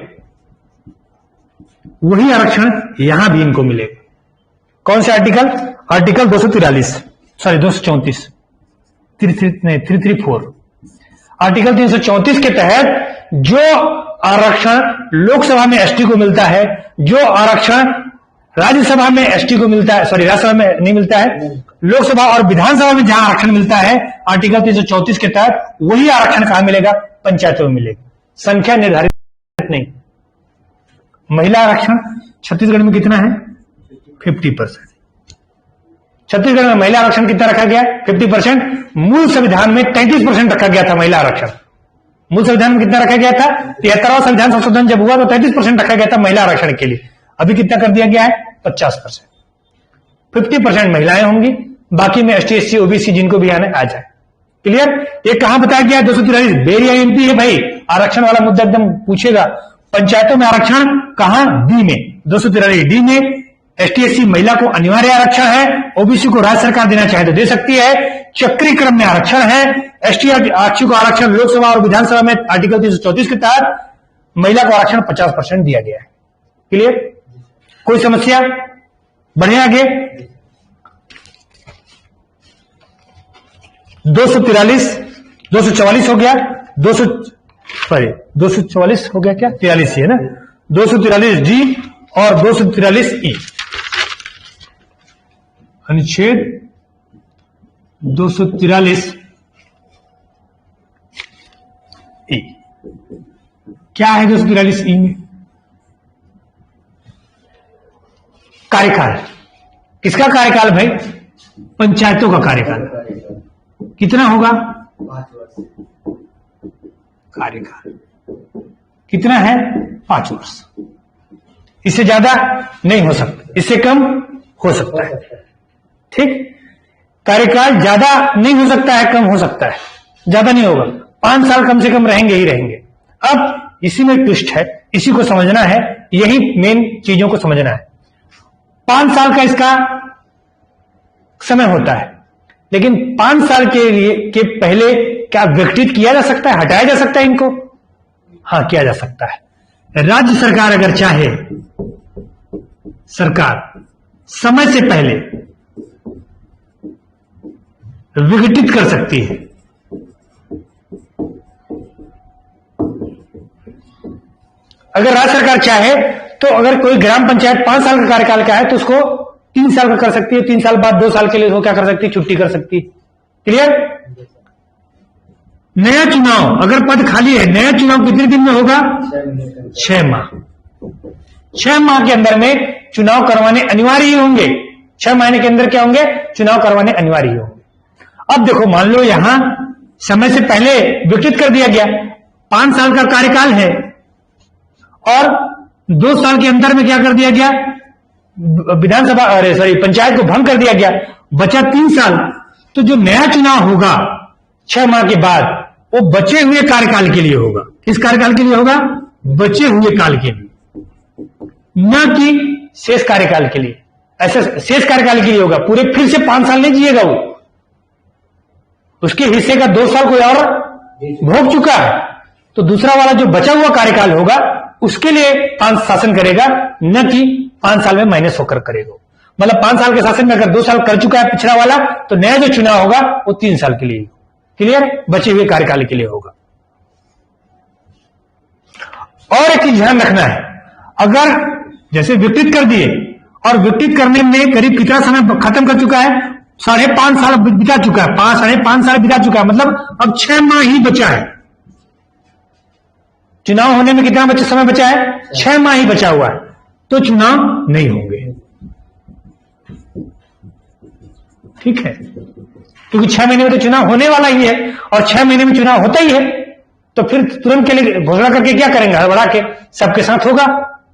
वही आरक्षण यहां भी इनको मिलेगा। कौन से आर्टिकल? आर्टिकल 234 334। आर्टिकल 334 के तहत जो आरक्षण लोकसभा में एसटी को मिलता है, जो आरक्षण राज्यसभा में एसटी को मिलता है, राज्यसभा में नहीं मिलता है, लोकसभा और विधानसभा में जहां आरक्षण मिलता है आर्टिकल 334 के तहत, वही आरक्षण कहां मिलेगा? पंचायतों में मिलेगा। संख्या निर्धारित नहीं। महिला आरक्षण छत्तीसगढ़ में कितना है? 50%। छत्तीसगढ़ में महिला आरक्षण कितना रखा गया? 50%। मूल संविधान में 33% रखा गया था महिला आरक्षण। मूल संविधान में कितना रखा गया था? 73वां संविधान संशोधन जब हुआ तो 33% रखा गया था महिला आरक्षण के लिए। अभी कितना कर दिया गया है? 50%। 50% महिलाएं होंगी, बाकी में एसटी एससी ओबीसी जिनको भी आने आ जाए। क्लियर? ये कहां बताया गया? 243 बेरिया एमपी है भाई, आरक्षण वाला मुद्दा एकदम पूछेगा। पंचायतों में आरक्षण कहां? डी में, 243 डी में। एसटी एससी महिला को अनिवार्य आरक्षण है, ओबीसी को राज्य सरकार देना चाहे तो दे सकती है। चक्रीय क्रम में आरक्षण है। एसटी आरक्षी को आरक्षण लोकसभा और विधानसभा में आर्टिकल 334 के तहत, महिला को आरक्षण 50% दिया गया है। क्लियर? कोई समस्या? बढ़े आगे। 244 हो गया, 244 हो गया क्या? 43 है ना? 243 डी और 243 ई। अनुच्छेद 243 ई क्या है? 243 ई में कार्यकाल। किसका कार्यकाल भाई? पंचायतों का कार्यकाल। कितना होगा? 5 वर्ष। कार्यकाल कितना है? 5 वर्ष। इससे ज्यादा नहीं हो सकता, इससे कम हो सकता है। ठीक, कार्यकाल ज्यादा नहीं हो सकता है, कम हो सकता है, ज्यादा नहीं होगा, 5 साल कम से कम रहेंगे ही रहेंगे। अब इसी में ट्विस्ट है, इसी को समझना है, यही मेन चीजों को समझना है। 5 साल का इसका समय होता है, लेकिन 5 साल के पहले क्या विघटित किया जा सकता है, हटाया जा सकता है इनको? हाँ, किया जा सकता है। राज्य सरकार अगर चाहे, सरकार समय से पहले विघटित कर सकती है। अगर राज्य सरकार चाहे तो अगर कोई ग्राम पंचायत 5 साल का कार्यकाल का है तो उसको 3 साल का कर सकती है, 3 साल बाद 2 साल के लिए वो क्या कर सकती है, छुट्टी कर सकती है। क्लियर? नया चुनाव, अगर पद खाली है, नया चुनाव कितने दिन में होगा? 6 माह। 6 माह के अंदर में चुनाव करवाने अनिवार्य ही होंगे। 6 महीने के अंदर क्या होंगे? चुनाव करवाने अनिवार्य ही होंगे। अब देखो, मान लो यहां समय से पहले विघटित कर दिया गया, 5 साल का कार्यकाल है और 2 साल के अंदर में क्या कर दिया गया, विधानसभा पंचायत को भंग कर दिया गया, बचा 3 साल। तो जो नया चुनाव होगा 6 माह के बाद, वो बचे हुए कार्यकाल के लिए होगा। किस कार्यकाल के लिए होगा? बचे हुए काल के लिए, न कि शेष कार्यकाल के लिए। ऐसा शेष कार्यकाल के लिए होगा, पूरे फिर से 5 साल नहीं जिएगा वो, उसके हिस्से का 2 साल कोई और भोग चुका है, तो दूसरा वाला जो बचा हुआ कार्यकाल होगा उसके लिए 5 शासन करेगा, न कि 5 साल में माइनस होकर करेगा। मतलब 5 साल के शासन में अगर 2 साल कर चुका है पिछड़ा वाला, तो नया जो चुनाव होगा वो 3 साल के लिए। क्लियर? बचे हुए कार्यकाल के लिए होगा। और एक चीज ध्यान रखना है, अगर जैसे विघटित कर दिए और विघटित करने में करीब कितना समय खत्म कर चुका है, 5.5 साल बिता चुका है, 5.5 साल बिता चुका है, मतलब अब 6 माह ही बचा है। चुनाव होने में कितना समय बचा है? 6 माह ही बचा हुआ है, तो चुनाव नहीं होंगे। ठीक है, क्योंकि 6 महीने में तो चुनाव होने वाला ही है और 6 महीने में चुनाव होता ही है, तो फिर तुरंत के लिए घोषणा करके क्या करेंगे, हड़बड़ा के सबके साथ होगा।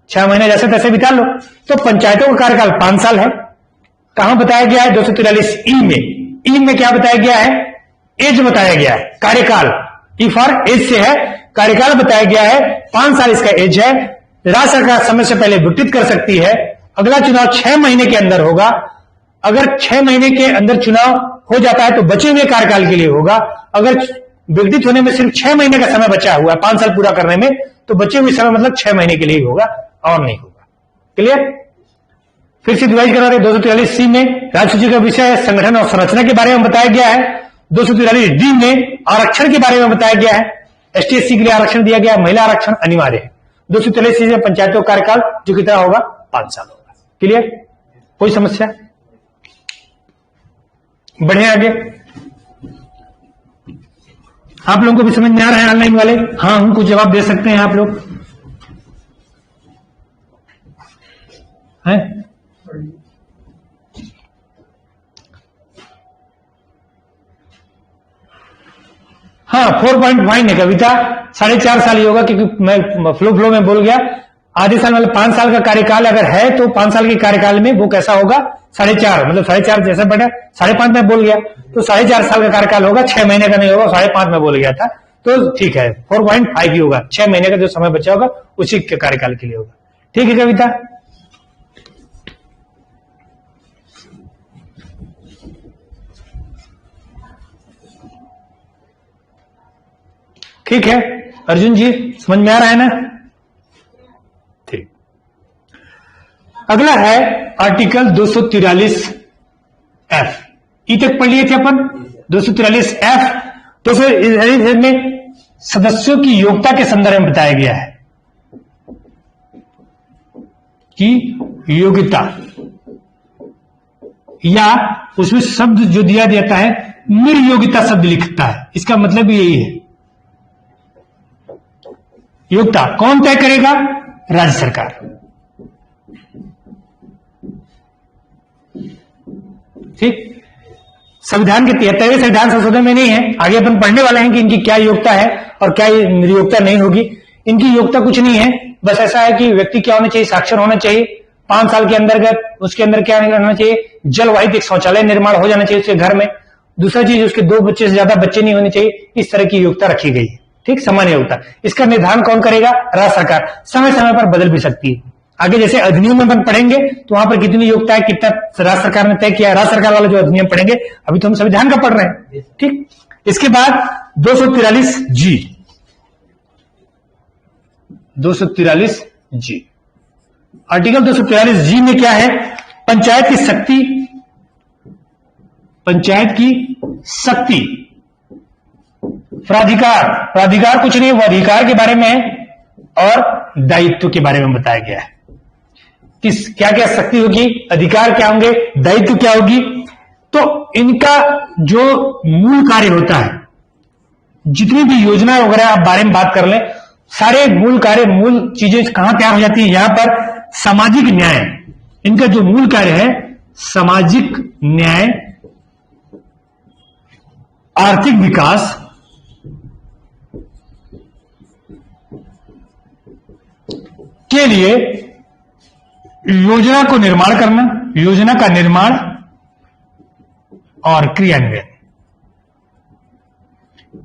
6 महीने जैसे तैसे बिता लो। तो पंचायतों का कार्यकाल 5 साल है। कहां बताया गया है? 243 ई में। ई में क्या बताया गया है? एज बताया गया है, कार्यकाल। ई फॉर एज से है, कार्यकाल बताया गया है, 5 साल इसका एज है। राज्य सरकार समय से पहले विघटित कर सकती है। अगला चुनाव 6 महीने के अंदर होगा। अगर 6 महीने के अंदर चुनाव हो जाता है तो बचे हुए कार्यकाल के लिए होगा। अगर विघटित होने में सिर्फ 6 महीने का समय बचा हुआ है 5 साल पूरा करने में, तो बचे हुए समय मतलब 6 महीने के लिए होगा और नहीं होगा। क्लियर? फिर से रिवाइज करा रहे, 243 में राज्य सूची का विषय संगठन और संरचना के बारे में बताया गया है। 243 डी में आरक्षण के बारे में बताया गया है। ST/SC के लिए आरक्षण दिया गया, महिला आरक्षण अनिवार्य है। 243 में पंचायतों का कार्यकाल जो कितना होगा? 5 साल होगा। क्लियर? कोई समस्या? बढ़े आगे। आप लोगों को भी समझ में आ रहा है ऑनलाइन वाले? हाँ, हमको जवाब दे सकते हैं आप लोग हैं? हाँ, 4.5 है कविता, 4.5 साल ही होगा, क्योंकि मैं फ्लो में बोल गया। आधे साल मतलब 5 साल का कार्यकाल अगर है तो 5 साल के कार्यकाल में वो कैसा होगा? 4.5, मतलब 4.5 जैसा बढ़ा, 5.5 में बोल गया तो 4.5 साल का कार्यकाल होगा, 6 महीने का नहीं होगा, 5.5 में बोल गया था, तो ठीक है 4.5 ही होगा। 6 महीने का जो समय बचा होगा उसी के कार्यकाल के लिए होगा। ठीक है कविता? ठीक है अर्जुन जी, समझ में आ रहा है ना? ठीक। अगला है आर्टिकल 243F। ई तक पढ़ लिए थे अपन। 243F, तो फिर में सदस्यों की योग्यता के संदर्भ में बताया गया है कि योग्यता, या उसमें शब्द जो दिया जाता है निर्योग्यता शब्द लिखता है, इसका मतलब यही है। योग्यता कौन तय करेगा? राज्य सरकार। ठीक, संविधान के 73वें संविधान संशोधन में नहीं है, आगे अपन पढ़ने वाले हैं कि इनकी क्या योग्यता है और क्या निर्योग्यता नहीं होगी। इनकी योग्यता कुछ नहीं है, बस ऐसा है कि व्यक्ति क्या होना चाहिए? साक्षर होना चाहिए, 5 साल के अंतर्गत उसके अंदर क्या करना चाहिए, जलवाहित एक शौचालय निर्माण हो जाना चाहिए उसके घर में। दूसरा चीज, उसके 2 बच्चे से ज्यादा बच्चे नहीं होने चाहिए। इस तरह की योग्यता रखी गई है, ठीक, सामान्य योग्यता। इसका निर्धारण कौन करेगा, राज्य सरकार। समय समय पर बदल भी सकती है। आगे जैसे अधिनियम में अपन पढ़ेंगे तो वहां पर कितनी योग्यता है, कितना राज्य सरकार ने तय किया, राज्य सरकार वाला जो अधिनियम पढ़ेंगे, अभी तो हम संविधान का पढ़ रहे हैं, ठीक। इसके बाद 243 जी, 243 जी, आर्टिकल 243 जी में क्या है, पंचायत की शक्ति, पंचायत की शक्ति, प्राधिकार, प्राधिकार कुछ नहीं, वो अधिकार के बारे में है और दायित्व के बारे में बताया गया है। किस क्या क्या शक्ति होगी, अधिकार क्या होंगे, दायित्व क्या होगी। तो इनका जो मूल कार्य होता है, जितनी भी योजना वगैरह आप बारे में बात कर लें, सारे मूल कार्य, मूल चीजें कहां तैयार हो जाती है, यहां पर सामाजिक न्याय, इनका जो मूल कार्य है सामाजिक न्याय, आर्थिक विकास, के लिए योजना को निर्माण करना, योजना का निर्माण और क्रियान्वयन,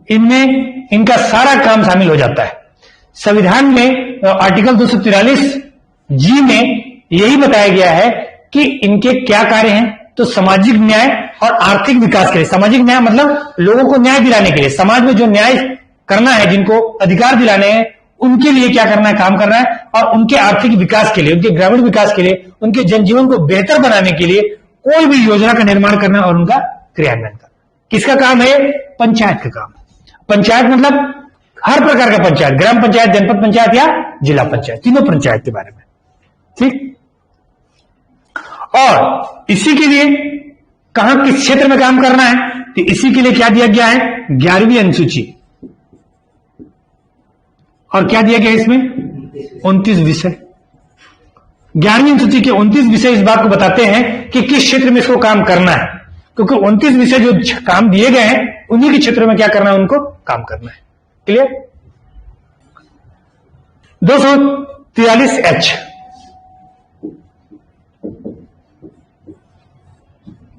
इनमें इनका सारा काम शामिल हो जाता है। संविधान में आर्टिकल 243 जी में यही बताया गया है कि इनके क्या कार्य हैं। तो सामाजिक न्याय और आर्थिक विकास के लिए, सामाजिक न्याय मतलब लोगों को न्याय दिलाने के लिए, समाज में जो न्याय करना है, जिनको अधिकार दिलाने हैं, उनके लिए क्या करना है, काम करना है। और उनके आर्थिक विकास के लिए, उनके ग्रामीण विकास के लिए, उनके जनजीवन को बेहतर बनाने के लिए कोई भी योजना का निर्माण करना और उनका क्रियान्वयन करना किसका काम है, पंचायत का काम है। पंचायत मतलब हर प्रकार का पंचायत, ग्राम पंचायत, जनपद पंचायत या जिला पंचायत, तीनों पंचायत के बारे में, ठीक। और इसी के लिए कहां, किस क्षेत्र में काम करना है, तो इसी के लिए क्या दिया गया है, 11वीं अनुसूची। और क्या दिया गया इसमें, 29 विषय। 11वीं अनुसूची के 29 विषय इस बात को बताते हैं कि किस क्षेत्र में इसको काम करना है, क्योंकि 29 विषय जो काम दिए गए हैं उन्हीं के क्षेत्र में क्या करना है, उनको काम करना है। क्लियर। 243 एच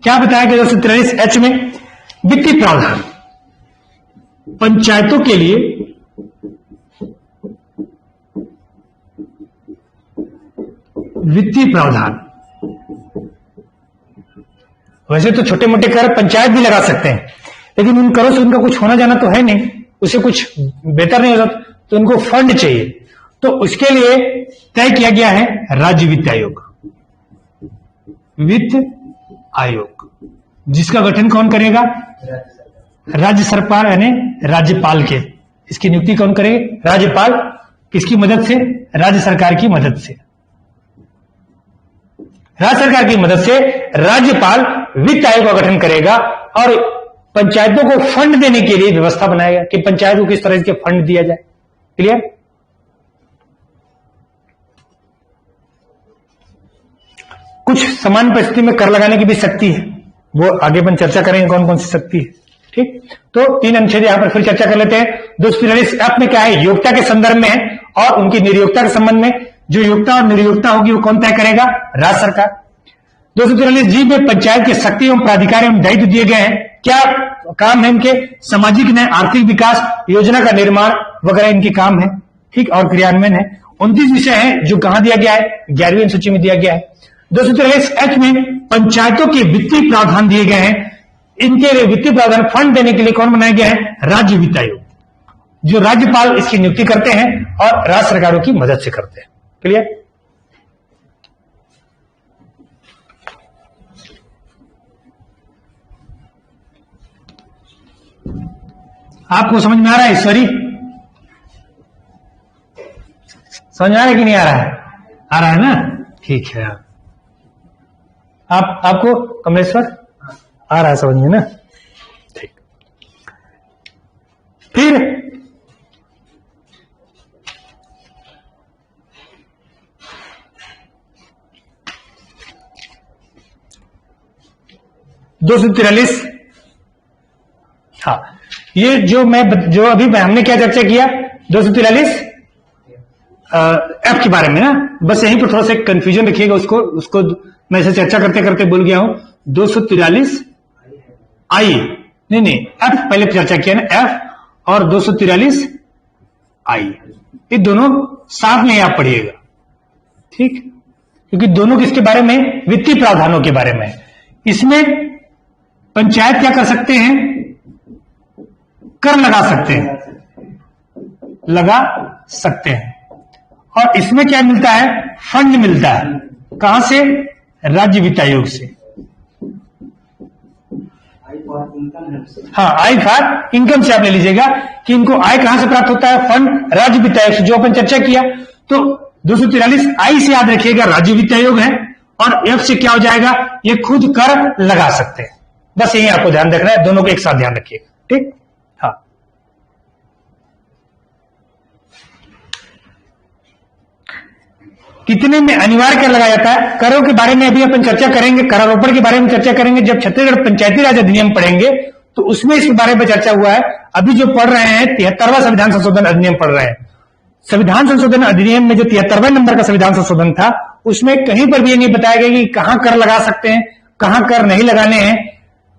क्या बताया गया, 243 एच में वित्तीय प्रावधान, पंचायतों के लिए वित्तीय प्रावधान। वैसे तो छोटे मोटे कर पंचायत भी लगा सकते हैं, लेकिन उन करों से उनका कुछ होना जाना तो है नहीं, उसे कुछ बेहतर नहीं होता, तो उनको फंड चाहिए। तो उसके लिए तय किया गया है राज्य वित्त आयोग, वित्त आयोग, जिसका गठन कौन करेगा, राज्य सरकार यानी राज्यपाल के। इसकी नियुक्ति कौन करेगा, राज्यपाल। किसकी मदद से, राज्य सरकार की मदद से। राज्य सरकार की मदद से राज्यपाल वित्त आयोग का गठन करेगा और पंचायतों को फंड देने के लिए व्यवस्था बनाएगा कि पंचायत को किस तरह के फंड दिया जाए। क्लियर। कुछ समान परिस्थिति में कर लगाने की भी शक्ति है, वो आगे अपन चर्चा करेंगे कौन कौन सी शक्ति है, ठीक। तो 3 अनुच्छेद यहां पर फिर चर्चा कर लेते हैं। 243 ऐप में क्या है, योग्यता के संदर्भ में है और उनकी निर्योग्यता के संबंध में। जो योग्यता और निर्योग्यता होगी वो कौन तय करेगा, राज्य सरकार। 243 जी में पंचायत के शक्ति एवं प्राधिकार एवं दायित्व दिए गए हैं। क्या काम है इनके, सामाजिक न्याय, आर्थिक विकास, योजना का निर्माण वगैरह इनके काम है, ठीक, और क्रियान्वयन है। 29 विषय है जो कहां दिया गया है, 11वीं अनुसूची में दिया गया है। 243 एच में पंचायतों के वित्तीय प्रावधान दिए गए हैं। इनके वित्तीय प्रावधान फंड देने के लिए कौन बनाया गया है, राज्य वित्त आयोग, जो राज्यपाल इसकी नियुक्ति करते हैं और राज्य सरकारों की मदद से करते हैं। क्लियर। आपको समझ में आ रहा है ईश्वरी, समझ में आ रहा है कि नहीं आ रहा है, आ रहा है ना, ठीक है। आपको कमलेश्वर आ रहा है समझ में ना, ठीक। फिर 243, हाँ, ये जो अभी हमने क्या चर्चा किया, 243 एफ के बारे में ना, बस यहीं पर थोड़ा सा कंफ्यूजन रखिएगा, उसको मैं इसे चर्चा करते करते भूल गया हूं। 243 आई, नहीं एफ पहले चर्चा किया ना, एफ और 243 आई, ये दोनों साथ में आप पढ़िएगा, ठीक, क्योंकि दोनों किसके बारे में, वित्तीय प्रावधानों के बारे में। इसमें पंचायत क्या कर सकते हैं, कर लगा सकते हैं, और इसमें क्या मिलता है, फंड मिलता है, कहां से, राज्य वित्त आयोग से। हाँ, आय फॉर इनकम से आप ले लीजिएगा कि इनको आय कहां से प्राप्त होता है, फंड राज्य वित्त आयोग से, जो अपन चर्चा किया। तो 243 आई से याद रखिएगा राज्य वित्त आयोग है, और एफ से क्या हो जाएगा, ये खुद कर लगा सकते हैं। बस यही आपको ध्यान रखना है, दोनों को एक साथ ध्यान रखिएगा, ठीक। हाँ, कितने में अनिवार्य कर लगाया जाता है, करों के बारे में अभी अपन चर्चा करेंगे, करारोपण के बारे में चर्चा करेंगे जब छत्तीसगढ़ पंचायती राज अधिनियम पढ़ेंगे, तो उसमें इस बारे में चर्चा हुआ है। अभी जो पढ़ रहे हैं 73वां संविधान संशोधन अधिनियम पढ़ रहे हैं। संविधान संशोधन अधिनियम में जो 73वें नंबर का संविधान संशोधन था, उसमें कहीं पर भी ये नहीं बताया गया कि कहां कर लगा सकते हैं, कहां कर नहीं लगाने हैं,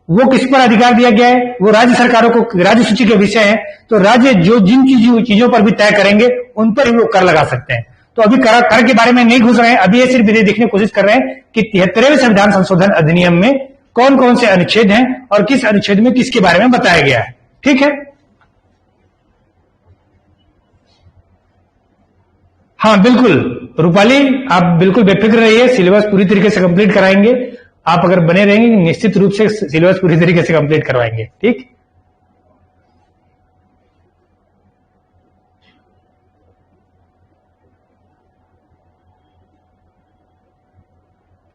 वो किस पर अधिकार दिया गया है, वो राज्य सरकारों को, राज्य सूची के विषय है। तो राज्य जो जिन चीजों पर भी तय करेंगे उन पर ही वो कर लगा सकते हैं। तो अभी कर के बारे में नहीं घुस रहे हैं, अभी ये सिर्फ ये देखने की कोशिश कर रहे हैं कि 73वें संविधान संशोधन अधिनियम में कौन कौन से अनुच्छेद हैं और किस अनुच्छेद में किसके बारे में बताया गया है, ठीक है। हाँ बिल्कुल रूपाली, आप बिल्कुल बेफिक्र रहिए, सिलेबस पूरी तरीके से कंप्लीट कराएंगे। आप अगर बने रहेंगे निश्चित रूप से सिलेबस पूरी तरीके से कंप्लीट करवाएंगे, ठीक।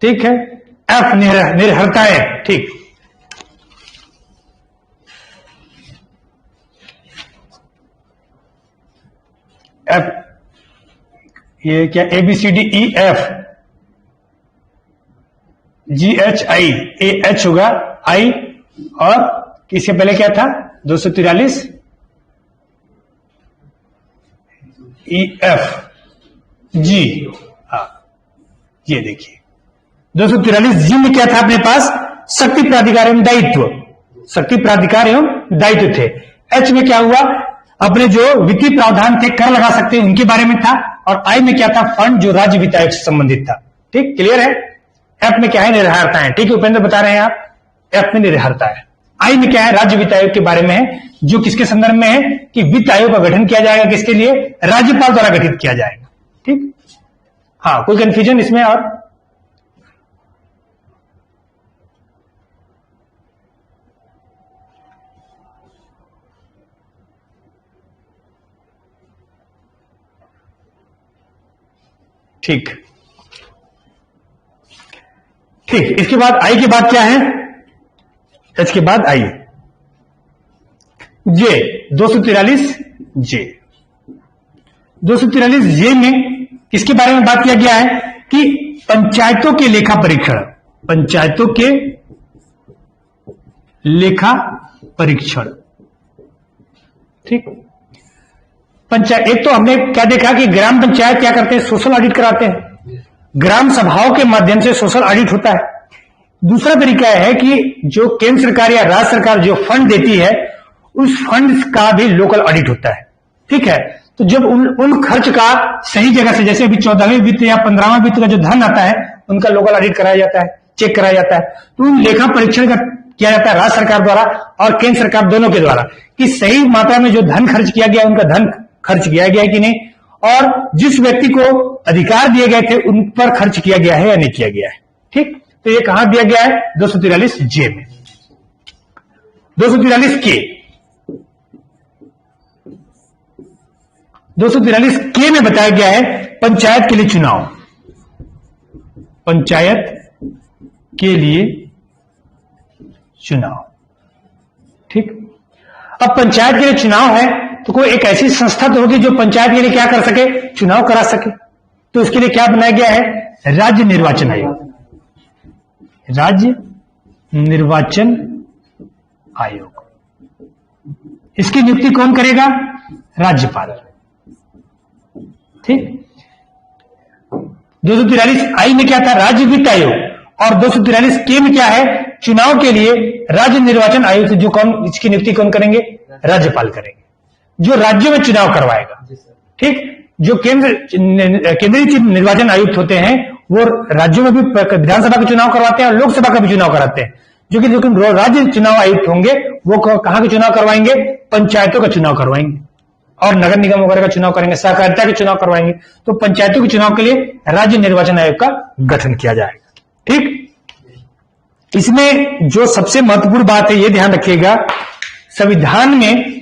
ठीक है, एफ निर्भरताएं, ठीक। एफ, ये क्या, A B C D E F, G H I, A H होगा, आई, और इसके पहले क्या था, 243 ई एफ जी। हाँ, ये देखिए 243 जी में क्या था अपने पास, शक्ति प्राधिकार एवं दायित्व, शक्ति प्राधिकार एवं दायित्व थे। एच में क्या हुआ, अपने जो वित्तीय प्रावधान थे, कर लगा सकते हैं, उनके बारे में था। और आई में क्या था, फंड जो राज्य वित्त आयोग से संबंधित था, ठीक, क्लियर है। एफ में क्या है, निर्भरता है, ठीक है, उपेंद्र बता रहे हैं आप, एफ में निर्भरता है। आई में क्या है, राज्य वित्त आयोग के बारे में है, जो किसके संदर्भ में है कि वित्त आयोग का गठन किया जाएगा, किसके लिए, राज्यपाल द्वारा गठित किया जाएगा, ठीक। हाँ, कोई कंफ्यूजन इसमें, और ठीक ठीक। इसके बाद आई के बाद क्या है, एच के बाद आई, जे 243 जे। 243 जे में किसके बारे में बात किया गया है कि पंचायतों के लेखा परीक्षण, पंचायतों के लेखा परीक्षण, ठीक। पंचायत, एक तो हमने क्या देखा कि ग्राम पंचायत क्या करते हैं, सोशल ऑडिट कराते हैं, ग्राम सभाओं के माध्यम से सोशल ऑडिट होता है। दूसरा तरीका है कि जो केंद्र सरकार या राज्य सरकार जो फंड देती है, उस फंड का भी लोकल ऑडिट होता है, ठीक है। तो जब उन खर्च का सही जगह से, जैसे अभी 14वें वित्त या 15वां वित्त का जो धन आता है, उनका लोकल ऑडिट कराया जाता है, चेक कराया जाता है। तो उन लेखा परीक्षण का किया जाता है राज्य सरकार द्वारा और केंद्र सरकार दोनों के द्वारा, कि सही मात्रा में जो धन खर्च किया गया, उनका धन खर्च किया गया है कि नहीं, और जिस व्यक्ति को अधिकार दिए गए थे उन पर खर्च किया गया है या नहीं किया गया है, ठीक। तो ये कहां दिया गया है, 243 जे में। 243 के, 243 के में बताया गया है पंचायत के लिए चुनाव, पंचायत के लिए चुनाव, ठीक। अब पंचायत के लिए चुनाव है तो कोई एक ऐसी संस्था तो होगी जो पंचायत के लिए क्या कर सके, चुनाव करा सके। तो इसके लिए क्या बनाया गया है, राज्य निर्वाचन आयोग, राज्य निर्वाचन आयोग। इसकी नियुक्ति कौन करेगा, राज्यपाल, ठीक। 243 में क्या था, राज्य वित्त आयोग, और 243 में क्या है, चुनाव के लिए राज्य निर्वाचन आयोग से जो कौन, इसकी नियुक्ति कौन करेंगे, राज्यपाल करेंगे, जो राज्यों में चुनाव करवाएगा। ठीक, जो केंद्रीय निर्वाचन आयुक्त होते हैं वो राज्यों में भी विधानसभा का चुनाव करवाते हैं और लोकसभा का भी चुनाव कराते हैं। जो कि राज्य चुनाव आयुक्त होंगे वो कहां के चुनाव करवाएंगे, पंचायतों का चुनाव करवाएंगे और नगर निगम वगैरह का चुनाव करेंगे, सहकारिता के चुनाव करवाएंगे। तो पंचायतों के चुनाव के लिए राज्य निर्वाचन आयोग का गठन किया जाएगा। ठीक, इसमें जो सबसे महत्वपूर्ण बात है ये ध्यान रखिएगा, संविधान में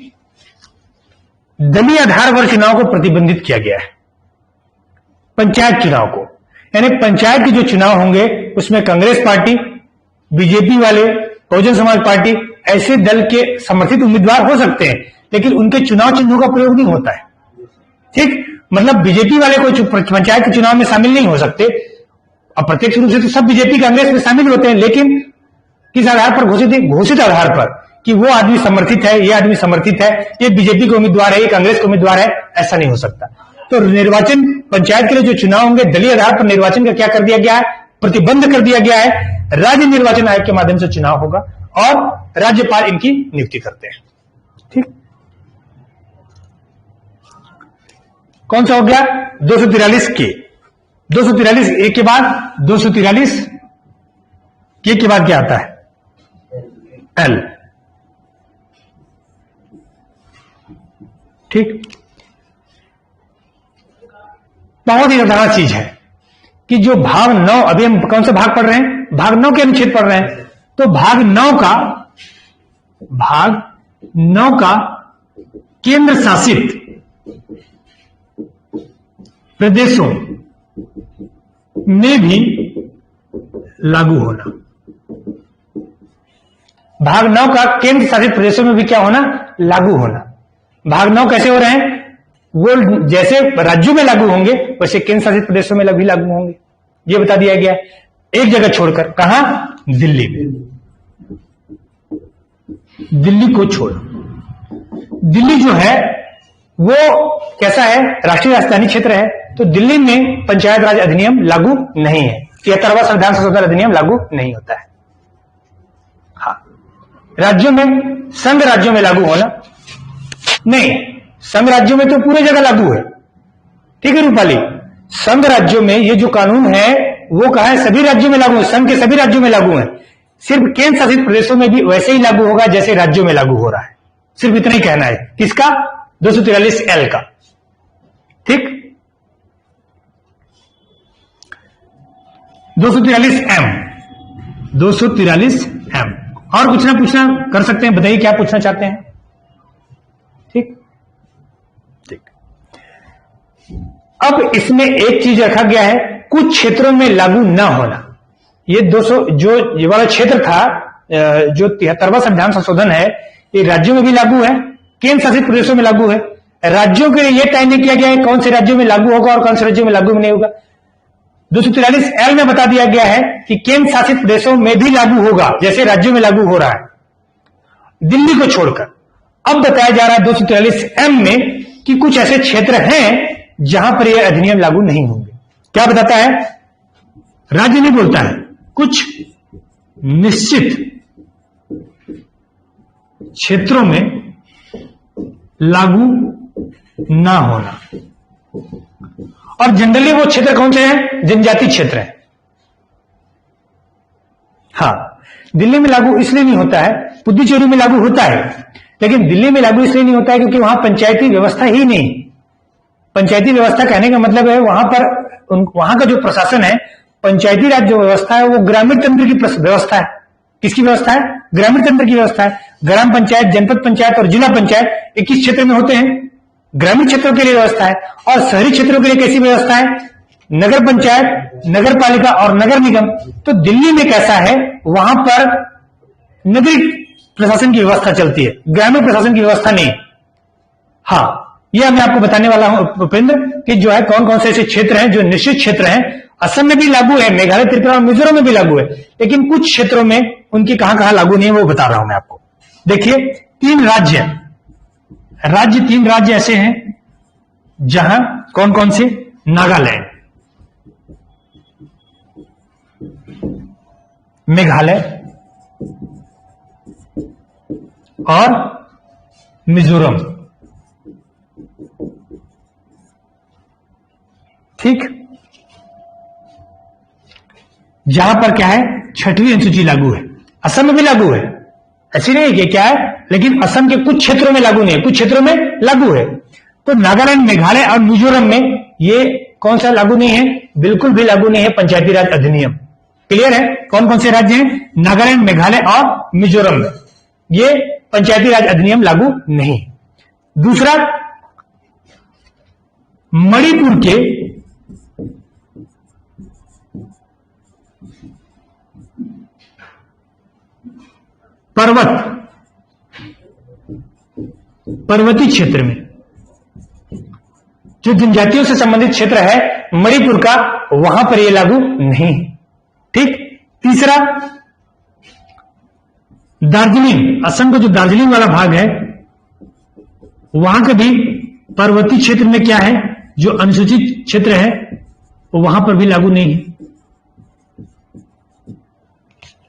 दलीय आधार पर चुनाव को प्रतिबंधित किया गया है, पंचायत चुनाव को, यानी पंचायत के जो चुनाव होंगे उसमें कांग्रेस पार्टी, बीजेपी वाले, बहुजन समाज पार्टी, ऐसे दल के समर्थित उम्मीदवार हो सकते हैं, लेकिन उनके चुनाव चिन्हों का प्रयोग नहीं होता है। ठीक, मतलब बीजेपी वाले कोई पंचायत के चुनाव में शामिल नहीं हो सकते। अप्रत्यक्ष रूप से तो सब बीजेपी कांग्रेस में शामिल होते हैं, लेकिन किस आधार पर, घोषित आधार पर कि वो आदमी समर्थित है, ये आदमी समर्थित है, ये बीजेपी के उम्मीदवार है, ये कांग्रेस के उम्मीदवार है, ऐसा नहीं हो सकता। तो निर्वाचन, पंचायत के लिए जो चुनाव होंगे दलीय आधार पर निर्वाचन का क्या कर दिया गया है, प्रतिबंध कर दिया गया है। राज्य निर्वाचन आयोग के माध्यम से चुनाव होगा और राज्यपाल इनकी नियुक्ति करते हैं। ठीक, कौन सा हो गया, 243 के, 243 ए के बाद 243 के बाद क्या आता है, एल। ठीक, बहुत ही साधारण चीज है कि जो भाग 9, अभी हम कौन सा भाग पढ़ रहे हैं, भाग 9 के अनुच्छेद पढ़ रहे हैं। तो भाग 9 का केंद्र शासित प्रदेशों में भी लागू होना, भाग 9 का केंद्र शासित प्रदेशों में भी क्या होना, लागू होना। भाग 9 कैसे हो रहे हैं, वो जैसे राज्यों में लागू होंगे वैसे केंद्र शासित प्रदेशों में भी लागू होंगे, ये बता दिया गया है। एक जगह छोड़कर, कहां, दिल्ली में, दिल्ली को छोड़। दिल्ली जो है वो कैसा है, राष्ट्रीय राजधानी क्षेत्र है, तो दिल्ली में पंचायत राज अधिनियम लागू नहीं है, 73वां संविधान संशोधन अधिनियम लागू नहीं होता है। हाँ, राज्यों में, संघ राज्यों में लागू होना नहीं, संघ राज्यों में तो पूरे जगह लागू है। ठीक है रूपाली, संघ राज्यों में ये जो कानून है वो कहा है सभी राज्यों में लागू है, संघ के सभी राज्यों में लागू है। सिर्फ केंद्र शासित प्रदेशों में भी वैसे ही लागू होगा जैसे राज्यों में लागू हो रहा है, सिर्फ इतना ही कहना है। किसका, 243 एल का। ठीक, 243 एम, 243 एम। और कुछ ना पूछना कर सकते हैं, बताइए क्या पूछना चाहते हैं। ठीक ठीक, अब इसमें एक चीज रखा गया है, कुछ क्षेत्रों में लागू न होना। ये 200 जो ये वाला क्षेत्र था, जो 73वां संविधान संशोधन है, ये राज्यों में भी लागू है, केंद्र शासित प्रदेशों में लागू है। राज्यों के लिए यह तय नहीं किया गया है कौन से राज्यों में लागू होगा और कौन से राज्यों में लागू नहीं होगा। 243 एल में बता दिया गया है कि केंद्र शासित प्रदेशों में भी लागू होगा जैसे राज्यों में लागू हो रहा है, दिल्ली को छोड़कर। अब बताया जा रहा है 243 एम में कि कुछ ऐसे क्षेत्र हैं जहां पर यह अधिनियम लागू नहीं होंगे। क्या बताता है, राज्य नहीं बोलता है, कुछ निश्चित क्षेत्रों में लागू ना होना। और जनरली वो क्षेत्र कौन से हैं, जनजाति क्षेत्र है। हाँ, दिल्ली में लागू इसलिए नहीं होता है, पुडुचेरी में लागू होता है, लेकिन दिल्ली में लागू इसलिए नहीं होता है क्योंकि वहां पंचायती व्यवस्था ही नहीं। पंचायती व्यवस्था कहने का मतलब है वहां पर वहां का जो प्रशासन है, पंचायती राज जो व्यवस्था है वो ग्रामीण तंत्र की व्यवस्था है। किसकी व्यवस्था है, ग्रामीण तंत्र की व्यवस्था है। ग्राम पंचायत, जनपद पंचायत और जिला पंचायत 21 क्षेत्र में होते हैं, ग्रामीण क्षेत्रों के लिए व्यवस्था है। और शहरी क्षेत्रों के लिए कैसी व्यवस्था है, नगर पंचायत, नगर पालिका और नगर निगम। तो दिल्ली में कैसा है, वहां पर नगरीय प्रशासन की व्यवस्था चलती है, ग्रामीण प्रशासन की व्यवस्था नहीं। हाँ, यह मैं आपको बताने वाला हूं उपेंद्र कि जो है कौन कौन से ऐसे क्षेत्र हैं जो निश्चित क्षेत्र हैं। असम में भी लागू है, मेघालय, त्रिपुरा और मिजोरम में भी लागू है, लेकिन कुछ क्षेत्रों में उनकी कहां लागू नहीं है वो बता रहा हूं मैं आपको। देखिए, 3 राज्य ऐसे हैं जहां कौन कौन से, नागालैंड, मेघालय और मिजोरम। ठीक, जहां पर क्या है, छठवीं अनुसूची लागू है। असम में भी लागू है, ऐसी नहीं कि क्या है, लेकिन असम के कुछ क्षेत्रों में लागू नहीं है, कुछ क्षेत्रों में लागू है। तो नागालैंड, मेघालय और मिजोरम में ये कौन सा लागू नहीं है? बिल्कुल भी लागू नहीं है पंचायती राज अधिनियम। क्लियर है? कौन कौन से राज्य हैं? नागालैंड, मेघालय और मिजोरम में ये पंचायती राज अधिनियम लागू नहीं। दूसरा, मणिपुर के पर्वतीय क्षेत्र में जो जनजातियों से संबंधित क्षेत्र है मणिपुर का, वहां पर यह लागू नहीं। ठीक। तीसरा, दार्जिलिंग, असम का जो दार्जिलिंग वाला भाग है वहां का भी पर्वतीय क्षेत्र में क्या है, जो अनुसूचित क्षेत्र है वहां पर भी लागू नहीं है।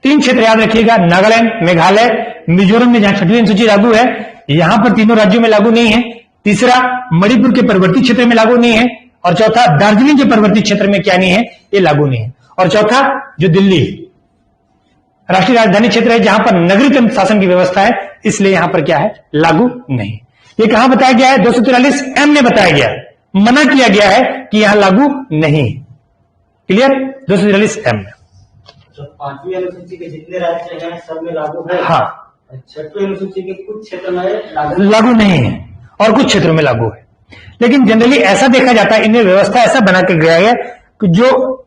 3 क्षेत्र याद रखिएगा, नागालैंड, मेघालय, मिजोरम में जहां छठवीं अनुसूची लागू है, यहां पर तीनों राज्यों में लागू नहीं है। तीसरा, मणिपुर के पर्वतीय क्षेत्र में लागू नहीं है। और चौथा, दार्जिलिंग के पर्वतीय क्षेत्र में क्या नहीं है, ये लागू नहीं है। और चौथा, जो दिल्ली राष्ट्रीय राजधानी क्षेत्र है, जहां पर नगरीय तंत्र शासन की व्यवस्था है, इसलिए यहां पर क्या है, लागू नहीं। ये कहां बताया गया है? 243M में बताया गया है, मना किया गया है कि यहां लागू नहीं। क्लियर? 243M में। तो 5वीं अनुसूची के जितने राज्य हैं सब में लागू है। हाँ, 6वीं अनुसूची के कुछ क्षेत्र में लागू नहीं है और कुछ क्षेत्रों में लागू है। लेकिन जनरली ऐसा देखा जाता है, इनमें व्यवस्था ऐसा बना के गया है कि जो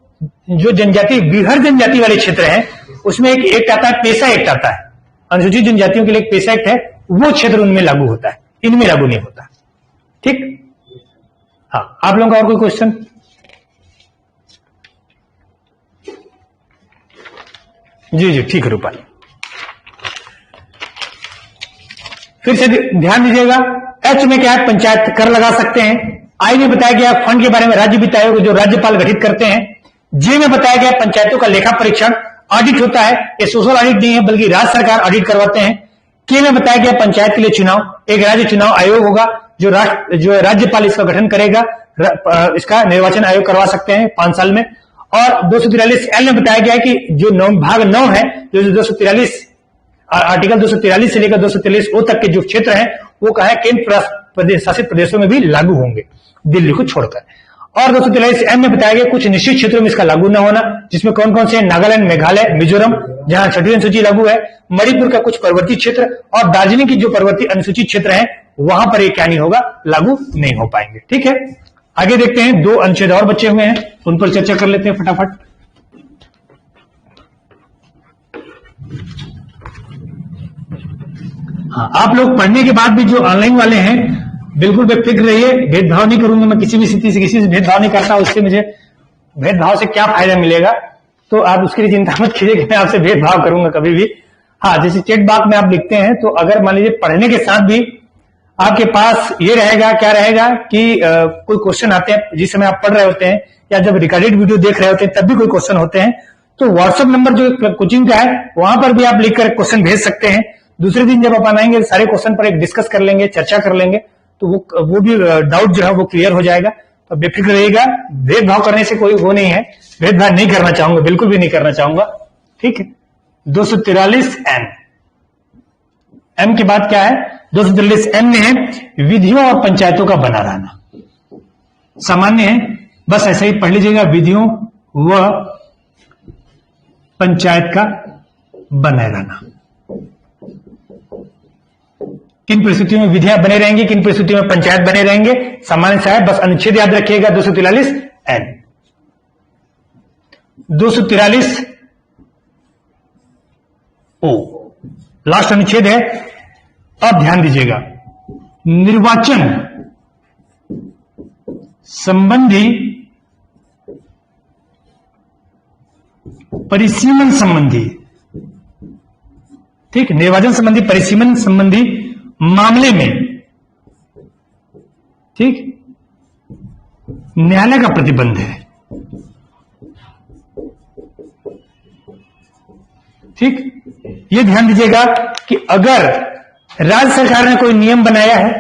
जनजाति, विहर जनजाति वाले क्षेत्र हैं, उसमें एक एक्ट आता है, पेशा एक्ट आता है। अनुसूचित जनजातियों के लिए एक पेशा एक्ट है, वो क्षेत्र उनमें लागू होता है, इनमें लागू नहीं होता। ठीक। हाँ, आप लोगों का और कोई क्वेश्चन? जी जी, ठीक है रूपाली। फिर से ध्यान दीजिएगा, एच में क्या है, पंचायत कर लगा सकते हैं। आई में बताया गया फंड के बारे में, राज्य वित्त आयोग जो राज्यपाल गठित करते हैं। जे में बताया गया पंचायतों का लेखा परीक्षण, ऑडिट होता है। ये सोशल ऑडिट नहीं है, बल्कि राज्य सरकार ऑडिट करवाते हैं। के में बताया गया पंचायत के लिए चुनाव, एक राज्य चुनाव आयोग होगा जो राज्यपाल इसका गठन करेगा, इसका निर्वाचन आयोग करवा सकते हैं 5 साल में। और 243L में बताया गया है कि जो भाग 9 है, जो 243 आर्टिकल 243 से लेकर 243O तक के जो क्षेत्र हैं, वो कहा है केंद्र शासित प्रदेशों में भी लागू होंगे, दिल्ली को छोड़कर। और 243M में बताया गया कुछ निश्चित क्षेत्रों में इसका लागू न होना, जिसमें कौन कौन से हैं? नागालैंड, मेघालय, मिजोरम जहां छठवीं अनुसूची लागू है, मणिपुर का कुछ पर्वतीय क्षेत्र और दार्जिलिंग की जो पर्वतीय अनुसूचित क्षेत्र है, वहां पर ये क्या नहीं होगा, लागू नहीं हो पाएंगे। ठीक है, आगे देखते हैं। 2 अनुच्छेद और बचे हुए हैं, उन पर चर्चा कर लेते हैं फटाफट। हाँ, आप लोग पढ़ने के बाद भी जो ऑनलाइन वाले हैं, बिल्कुल बेफिक्र रहिए, भेदभाव नहीं करूंगा मैं, किसी भी स्थिति से किसी से भेदभाव नहीं करता। उससे मुझे भेदभाव से क्या फायदा मिलेगा, तो आप उसके लिए चिंता मत कीजिए कि मैं आपसे भेदभाव करूंगा कभी भी। हाँ, जैसे चेक बॉक्स में आप लिखते हैं, तो अगर मान लीजिए पढ़ने के साथ भी आपके पास ये रहेगा, क्या रहेगा कि कोई क्वेश्चन आते हैं जिस समय आप पढ़ रहे होते हैं, या जब रिकॉर्डेड वीडियो देख रहे होते हैं तब भी कोई क्वेश्चन होते हैं, तो व्हाट्सएप नंबर जो कोचिंग का है, वहां पर भी आप लिखकर क्वेश्चन भेज सकते हैं। दूसरे दिन जब अपन आएंगे, सारे क्वेश्चन पर एक डिस्कस कर लेंगे, चर्चा कर लेंगे, तो वो भी डाउट जो है वो क्लियर हो जाएगा। तो बेफिक्र रहिएगा, भेदभाव करने से कोई वो नहीं है, भेदभाव नहीं करना चाहूंगा, बिल्कुल भी नहीं करना चाहूंगा। ठीक है। 243M, M के बाद क्या है? 243M में है विधियों और पंचायतों का बना रहना। सामान्य है, बस ऐसा ही पढ़ लीजिएगा, विधियों व पंचायत का बने रहना। किन परिस्थितियों में विधियां बने रहेंगी, किन परिस्थितियों में पंचायत बने रहेंगे, सामान्य सा है, बस अनुच्छेद याद रखिएगा। 243N, 243O लास्ट अनुच्छेद है। अब ध्यान दीजिएगा, निर्वाचन संबंधी परिसीमन संबंधी, ठीक, निर्वाचन संबंधी परिसीमन संबंधी मामले में, ठीक, न्यायालय का प्रतिबंध है। ठीक, ये ध्यान दीजिएगा कि अगर राज्य सरकार ने कोई नियम बनाया है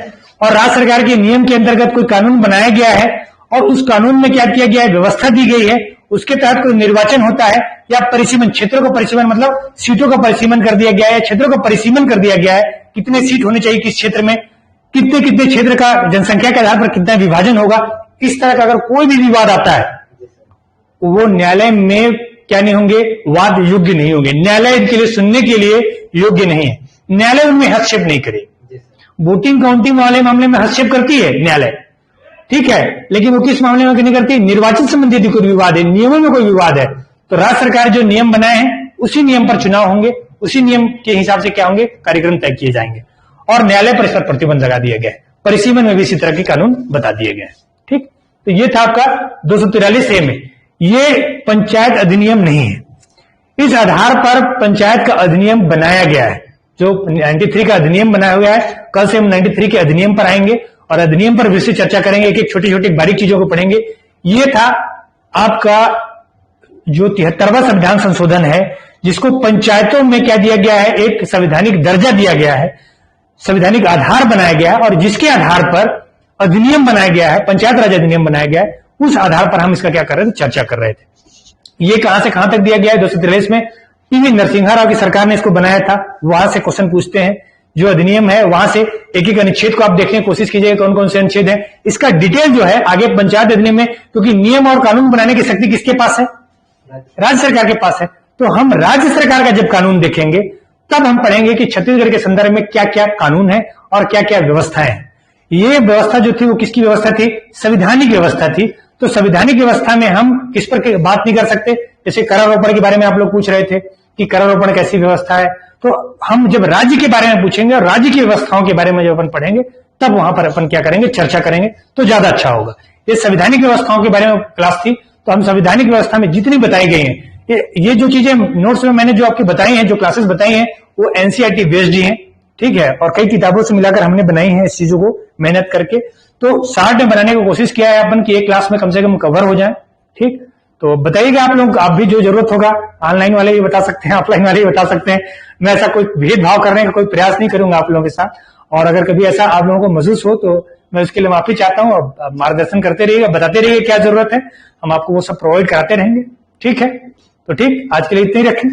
और राज्य सरकार के नियम के अंतर्गत कोई कानून बनाया गया है और उस कानून में क्या किया गया है, व्यवस्था दी गई है, उसके तहत कोई निर्वाचन होता है या परिसीमन, क्षेत्रों का परिसीमन मतलब सीटों का परिसीमन कर दिया गया है, क्षेत्रों का परिसीमन कर दिया गया है, कितने सीट होने चाहिए किस क्षेत्र में, कितने कितने क्षेत्र का जनसंख्या के आधार पर कितना विभाजन होगा, इस तरह का अगर कोई भी विवाद आता है वो न्यायालय में क्या नहीं होंगे, वाद योग्य नहीं होंगे, न्यायालय इनके लिए सुनने के लिए योग्य नहीं है, न्यायालय उनमें हस्तक्षेप नहीं करे। वोटिंग काउंटिंग वाले मामले में हस्तक्षेप करती है न्यायालय, ठीक है, लेकिन वो किस मामले में नहीं करती, निर्वाचन संबंधी कोई विवाद है, नियमों में कोई विवाद है तो राज्य सरकार जो नियम बनाए हैं उसी नियम पर चुनाव होंगे, उसी नियम के हिसाब से क्या होंगे, कार्यक्रम तय किए जाएंगे और न्यायालय पर इस पर प्रतिबंध लगा दिया गया है। परिसीमन में भी इसी तरह के कानून बता दिए गए। ठीक, तो ये था आपका 243A में। ये पंचायत अधिनियम नहीं है, इस आधार पर पंचायत का अधिनियम बनाया गया है, जो 93 का अधिनियम बनाया हुआ है। कल से हम 93 के अधिनियम पर आएंगे और अधिनियम पर विस्तृत चर्चा करेंगे, एक एक छोटी छोटी बारीक चीजों को पढ़ेंगे। ये था आपका जो 73वां संविधान संशोधन है, जिसको पंचायतों में क्या दिया गया है, एक संवैधानिक दर्जा दिया गया है, संवैधानिक आधार बनाया गया है और जिसके आधार पर अधिनियम बनाया गया है, पंचायत राज अधिनियम बनाया गया है, उस आधार पर हम इसका क्या कर रहे थे, चर्चा कर रहे थे। ये कहां से कहां तक दिया गया है, 243 में पीवी नरसिम्हा राव की सरकार ने इसको बनाया था, वहां से क्वेश्चन पूछते हैं, जो अधिनियम है वहां से एक एक अनुच्छेद को आप देखने की कोशिश कीजिएगा कौन कौन से अनुच्छेद है। इसका डिटेल जो है आगे पंचायत अधिनियम में, क्योंकि नियम और कानून बनाने की शक्ति किसके पास है, राज्य सरकार के पास है। तो हम राज्य सरकार का जब कानून देखेंगे तब हम पढ़ेंगे कि छत्तीसगढ़ के संदर्भ में क्या क्या कानून है और क्या क्या व्यवस्थाएं हैं। ये व्यवस्था जो थी वो किसकी व्यवस्था थी, संवैधानिक व्यवस्था थी। तो संवैधानिक व्यवस्था में हम किस पर बात नहीं कर सकते, जैसे करारोपण के बारे में आप लोग पूछ रहे थे कि करारोपण कैसी व्यवस्था है, तो हम जब राज्य के बारे में पूछेंगे और राज्य की व्यवस्थाओं के बारे में जब अपन पढ़ेंगे तब वहां पर अपन क्या करेंगे, चर्चा करेंगे, तो ज्यादा अच्छा होगा। ये संवैधानिक व्यवस्थाओं के बारे में क्लास थी, तो हम संवैधानिक व्यवस्था में जितनी बताई गई है, ये जो चीजें नोट्स में मैंने जो आपकी बताई हैं, जो क्लासेस बताई हैं, वो एनसीईआरटी बेस्ड ही हैं, ठीक है, और कई किताबों से मिलाकर हमने बनाई है इस चीजों को मेहनत करके। तो शार्ट में बनाने की कोशिश किया है अपन कि एक क्लास में कम से कम कवर हो जाए। ठीक, तो बताइएगा आप लोग, आप भी जो जरूरत होगा, ऑनलाइन वाले भी बता सकते हैं, ऑफलाइन वाले भी बता सकते हैं। मैं ऐसा कोई भेदभाव करने का कोई प्रयास नहीं करूंगा आप लोगों के साथ, और अगर कभी ऐसा आप लोगों को महसूस हो तो मैं उसके लिए माफी चाहता हूं। और मार्गदर्शन करते रहिएगा, बताते रहिए क्या जरूरत है, हम आपको वो सब प्रोवाइड कराते रहेंगे। ठीक है, तो ठीक, आज के लिए इतना ही रखें।